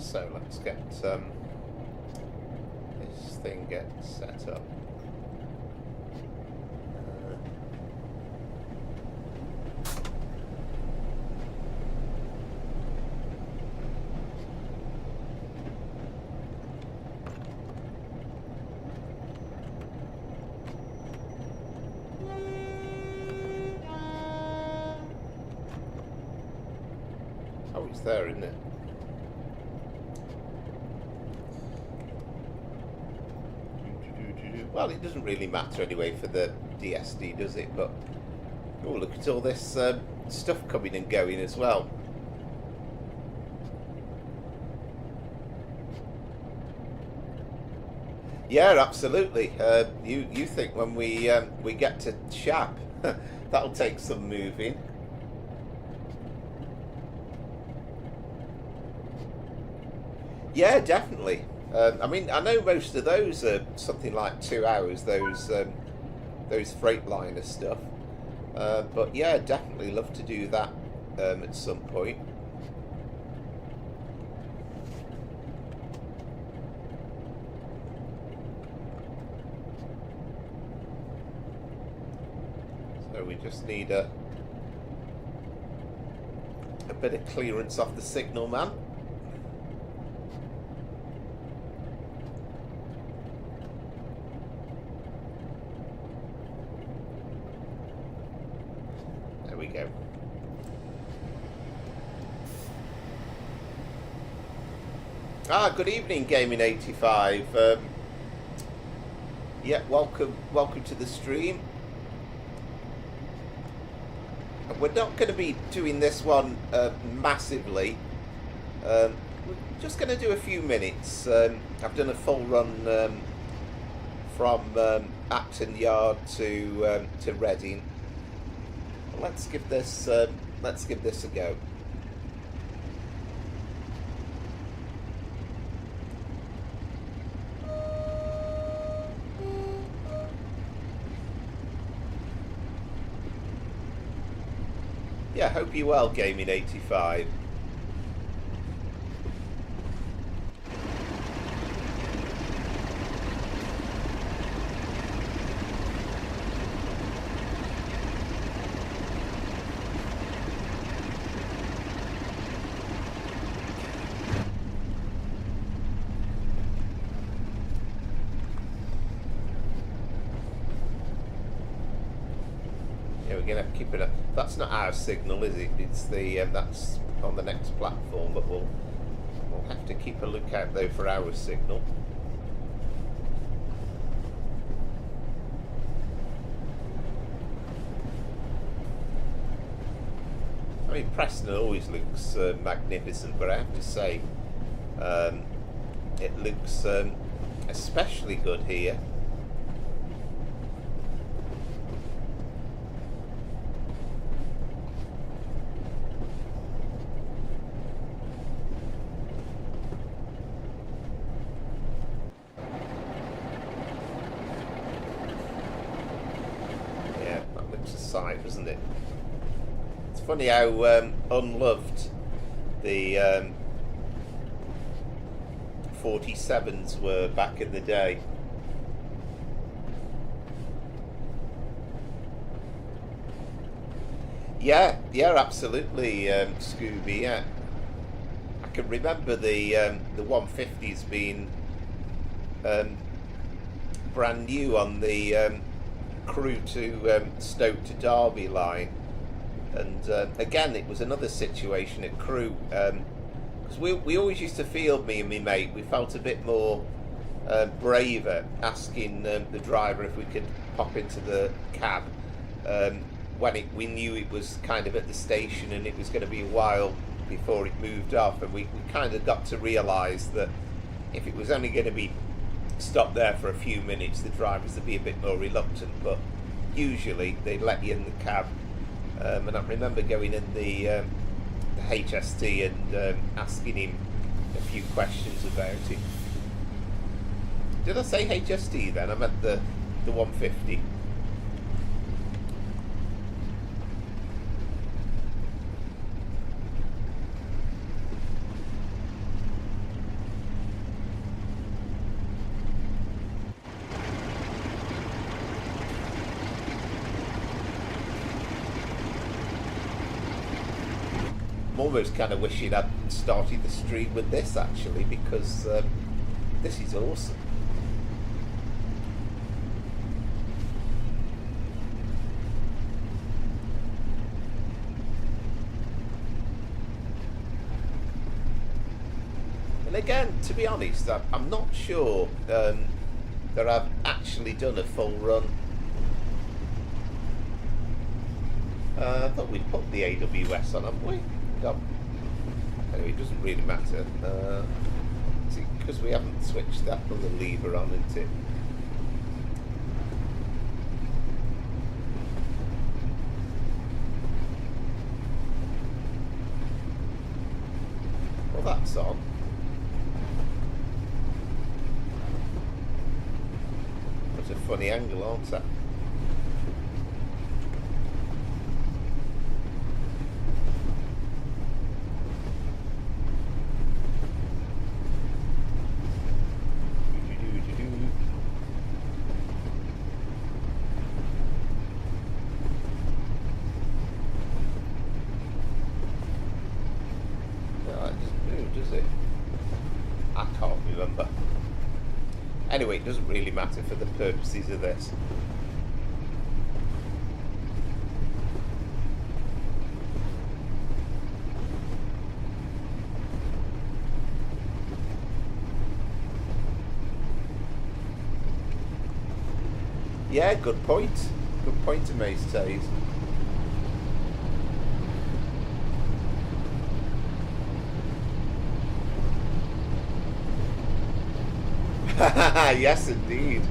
So let's get this thing set up. there, isn't it? Well, it doesn't really matter anyway for the DSD, does it? But oh, look at all this stuff coming and going as well. Yeah, absolutely. You think when we get to Shap, that'll take some moving. Yeah, definitely. I mean, I know most of those are something like 2 hours. Those Freightliner stuff. But yeah, definitely love to do that at some point. So we just need a bit of clearance off the signal man. There we go. Good evening, Gaming 85. Yeah, welcome to the stream. We're not going to be doing this one massively. We're just going to do a few minutes. I've done a full run from Acton Yard to Reading. Let's give this a go. Yeah, hope you're well, Gaming 85. Yeah, we're gonna keep it up. That's not our signal, is it? It's the that's on the next platform, but we'll have to keep a lookout though for our signal. I mean, Preston always looks magnificent, but I have to say, it looks especially good here. Isn't it? It's funny how unloved the 47s were back in the day. Yeah, absolutely, Scooby. Yeah, I can remember the 150s being brand new on the Crewe to Stoke to Derby line, and again it was another situation at Crewe, because we always used to feel, me and my mate, we felt a bit more braver asking the driver if we could pop into the cab when we knew it was kind of at the station and it was going to be a while before it moved off, and we kind of got to realise that if it was only going to be stop there for a few minutes, the drivers would be a bit more reluctant, but usually they'd let you in the cab. And I remember going in the HST and asking him a few questions about it. Did I say HST then? I meant the 150. I'm almost kind of wishing I'd started the stream with this actually, because this is awesome. And again, to be honest, I'm not sure that I've actually done a full run. I thought we'd put the AWS on, haven't we? Anyway, it doesn't really matter. See, because we haven't switched that other lever on, isn't it? Well, that's on. That's a funny angle, aren't it? Anyway, it doesn't really matter for the purposes of this. Yeah, good point. Good point, Amaze Taze. Yes, indeed.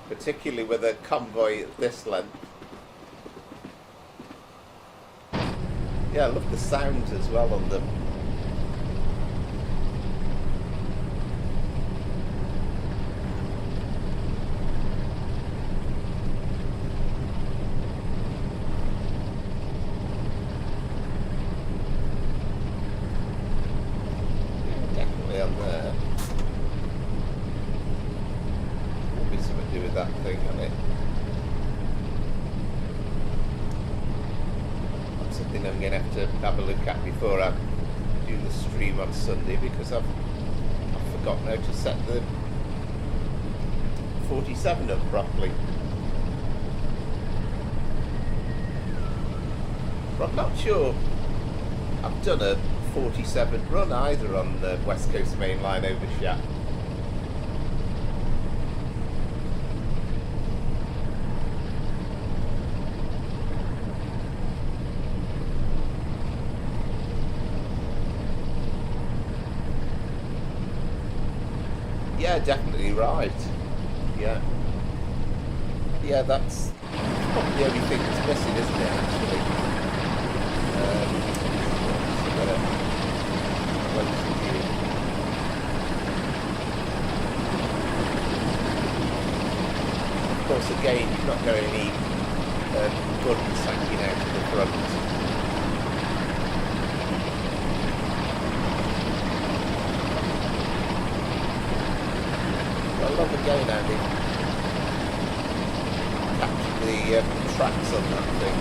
Particularly with a convoy at this length. Yeah, I love the sounds as well on them. Definitely on there. There'll be something to do with that thing on it. Something I'm going to have a look at before I do the stream on Sunday, because I've forgotten how to set the 47 up properly. But I'm not sure I've done a 47 run either on the West Coast Main Line over Shap. Yeah, definitely right. Yeah. Yeah, that's probably the only thing that's missing, isn't it, actually? Of course, again, you've not got any buttons hanging out to the front. I love again, Andy. Capture the tracks on that thing.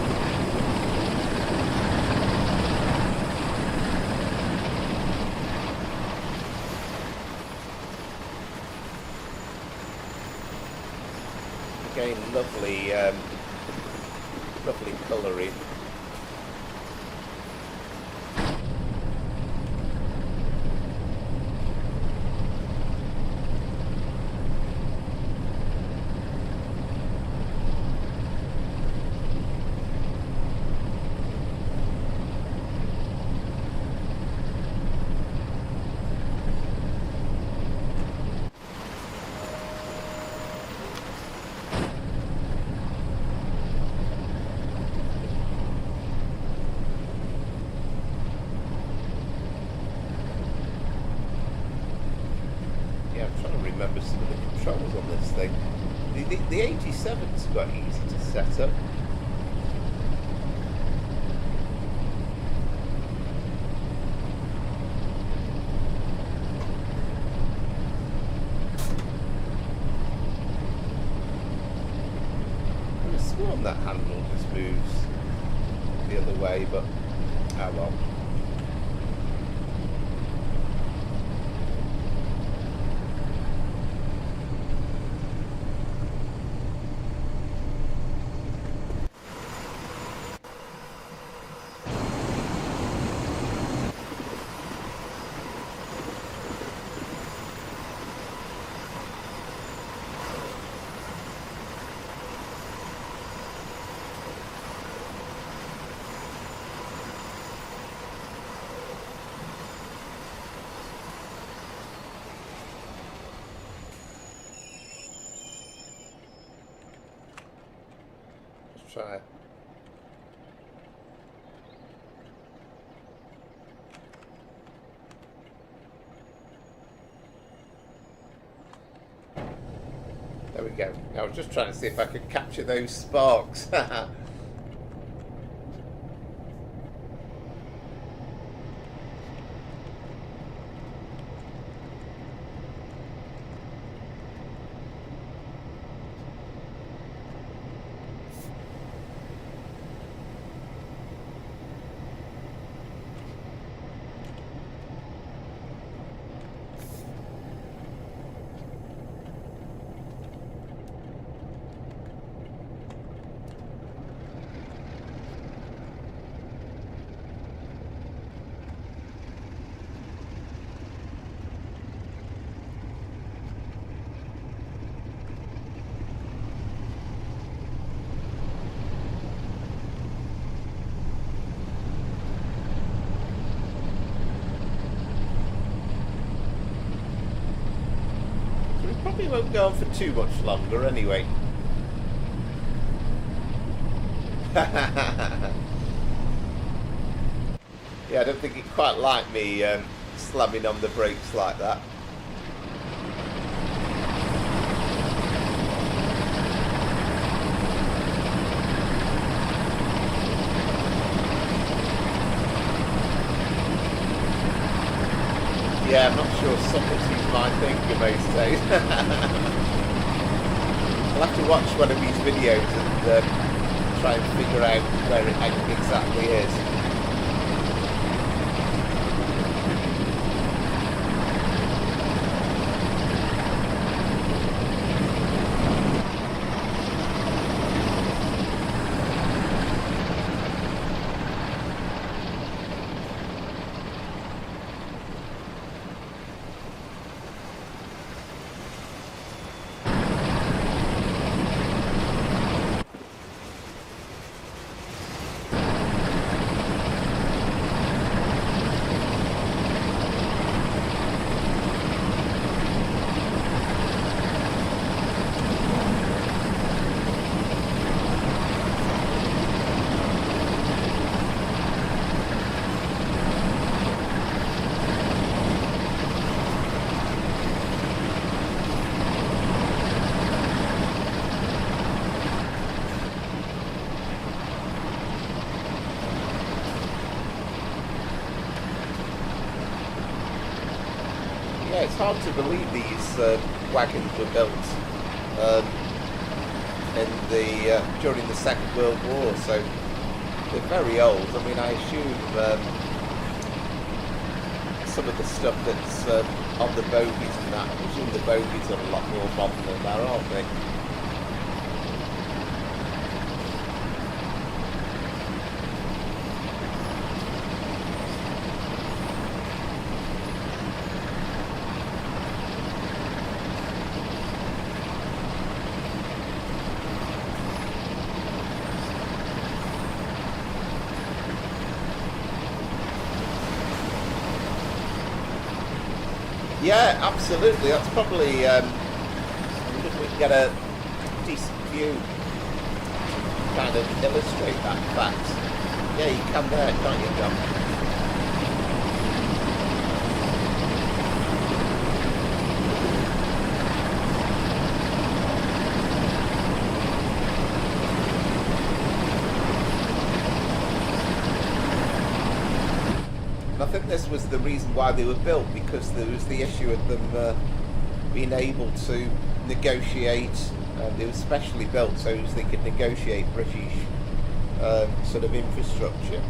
Again, lovely, lovely colouring. Remember some of the controls on this thing. The 87's quite easy to set up. I sworn that handle just moves the the other way, but oh well. Try. There we go. I was just trying to see if I could capture those sparks. Probably won't go on for too much longer anyway. Yeah, I don't think it quite liked me slamming on the brakes like that. Yeah, I'm not sure subtlety's my thing most days. I'll have to watch one of these videos and try and figure out where it exactly is. Yeah, it's hard to believe these wagons were built during the Second World War, so they're very old. I mean, I assume some of the stuff that's on the bogies and that, I presume the bogies are a lot more modern than that, aren't they? Yeah, absolutely. That's probably, I wonder if we can get a decent view to kind of illustrate that fact. Yeah, you can there, can't you, John? I think this was the reason why they were built, because there was the issue of them being able to negotiate. They were specially built so they could negotiate British sort of infrastructure.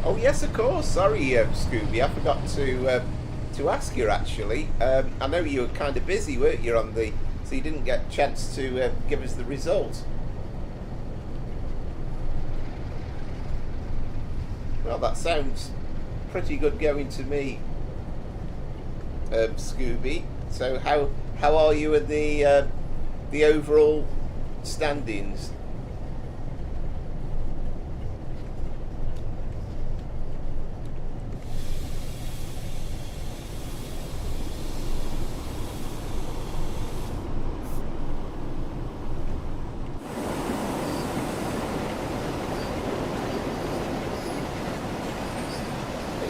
Oh yes, of course. Sorry, Scooby, I forgot to ask you actually. I know you were kind of busy, weren't you, on the so you didn't get a chance to give us the result. Well, that sounds pretty good going to me, Scooby. So how are you in the overall standings?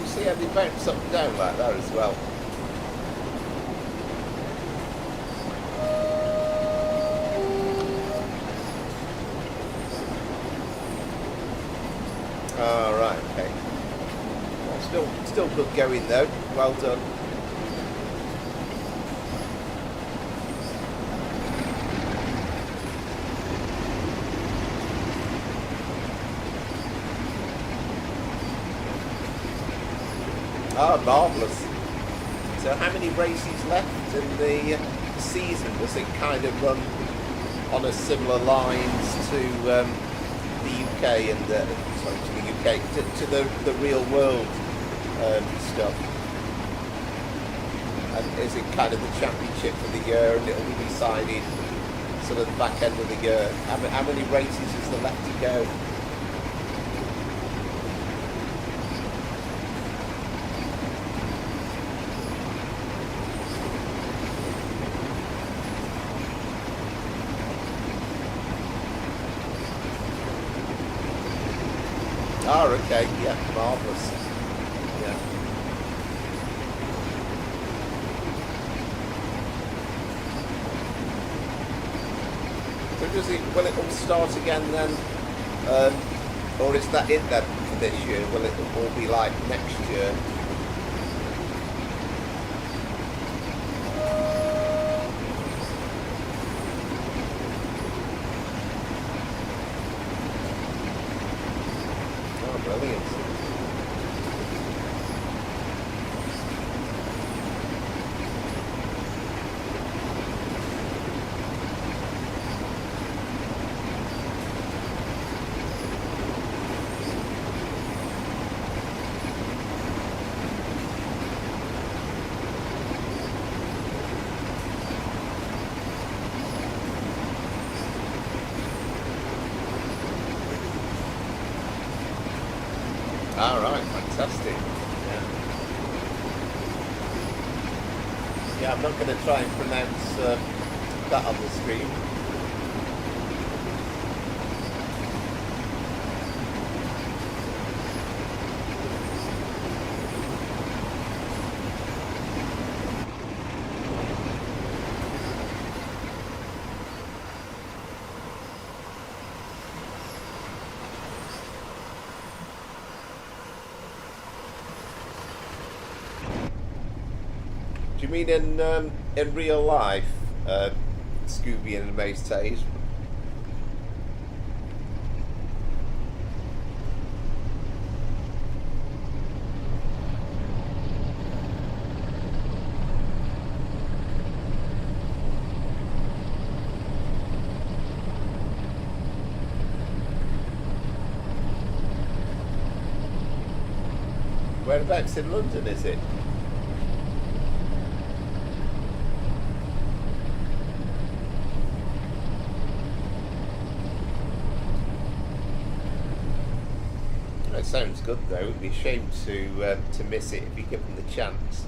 See how they bounce up and down like that as well. Oh, right, okay. Well, still good going though. Well done. Ah, marvellous. So how many races left in the season? Does it kind of run on a similar lines to the UK and sorry, to the UK, to the real world stuff? And is it kind of the championship for the year and it'll be decided sort of the back end of the year? How many races is there left to go? Oh, okay, yeah, marvellous. Yeah. So will it all start again then? Or is that it then for this year? Will it all be like next year? Brilliant. All right, fantastic. Yeah, I'm not going to try and pronounce that on the screen. Do you mean in real life, Scooby and Maze Tase? Whereabouts in London is it? It sounds good though. It'd be a shame to miss it if you give them the chance.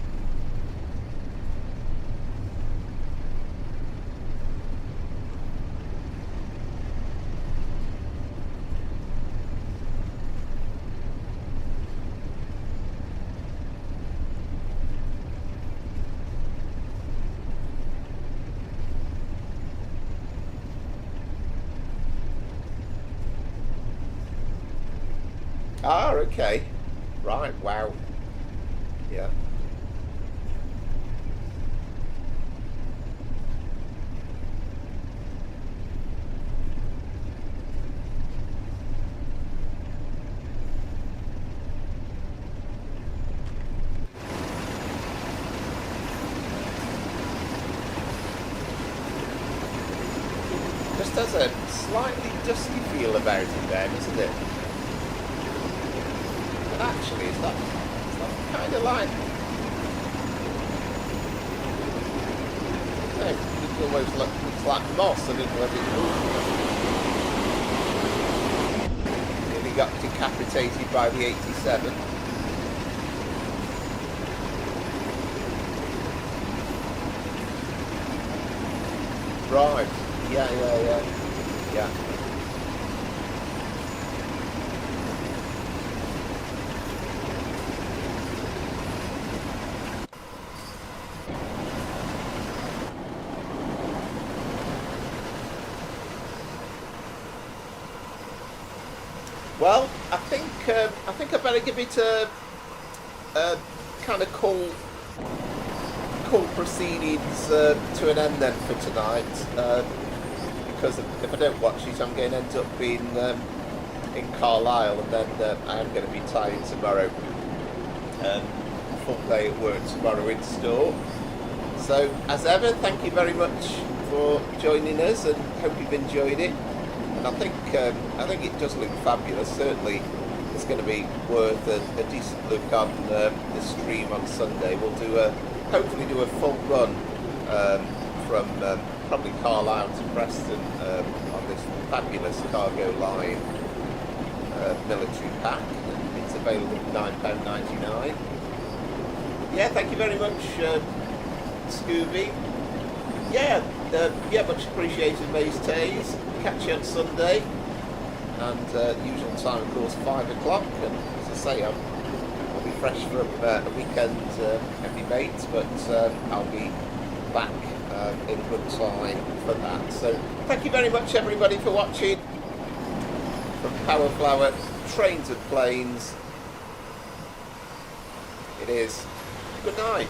Ah, okay. Right, wow. Yeah. Just has a slightly dusty feel about it then, isn't it? And actually, it's not kind of like... No, it almost looks like moss, and it'll let it move. Nearly got decapitated by the 87. Right. Yeah. Well, I think I better give it a kind of cool proceedings to an end then for tonight. Because if I don't watch it, I'm going to end up being in Carlisle, and then I am going to be tired tomorrow. Full day at work tomorrow in store. So, as ever, thank you very much for joining us, and hope you've enjoyed it. And I think it does look fabulous. Certainly, it's going to be worth a decent look on the stream on Sunday. We'll hopefully do a full run from probably Carlisle to Preston on this fabulous cargo line military pack. It's available at £9.99. Yeah, thank you very much, Scooby. Yeah, much appreciated, Maze Tays. Catch you on Sunday, and usual time, of course, 5 o'clock. And as I say, I'll be fresh from a weekend heavy mate, but I'll be back in good time for that. So thank you very much, everybody, for watching. From Powerflower Trains and Planes, it is good night.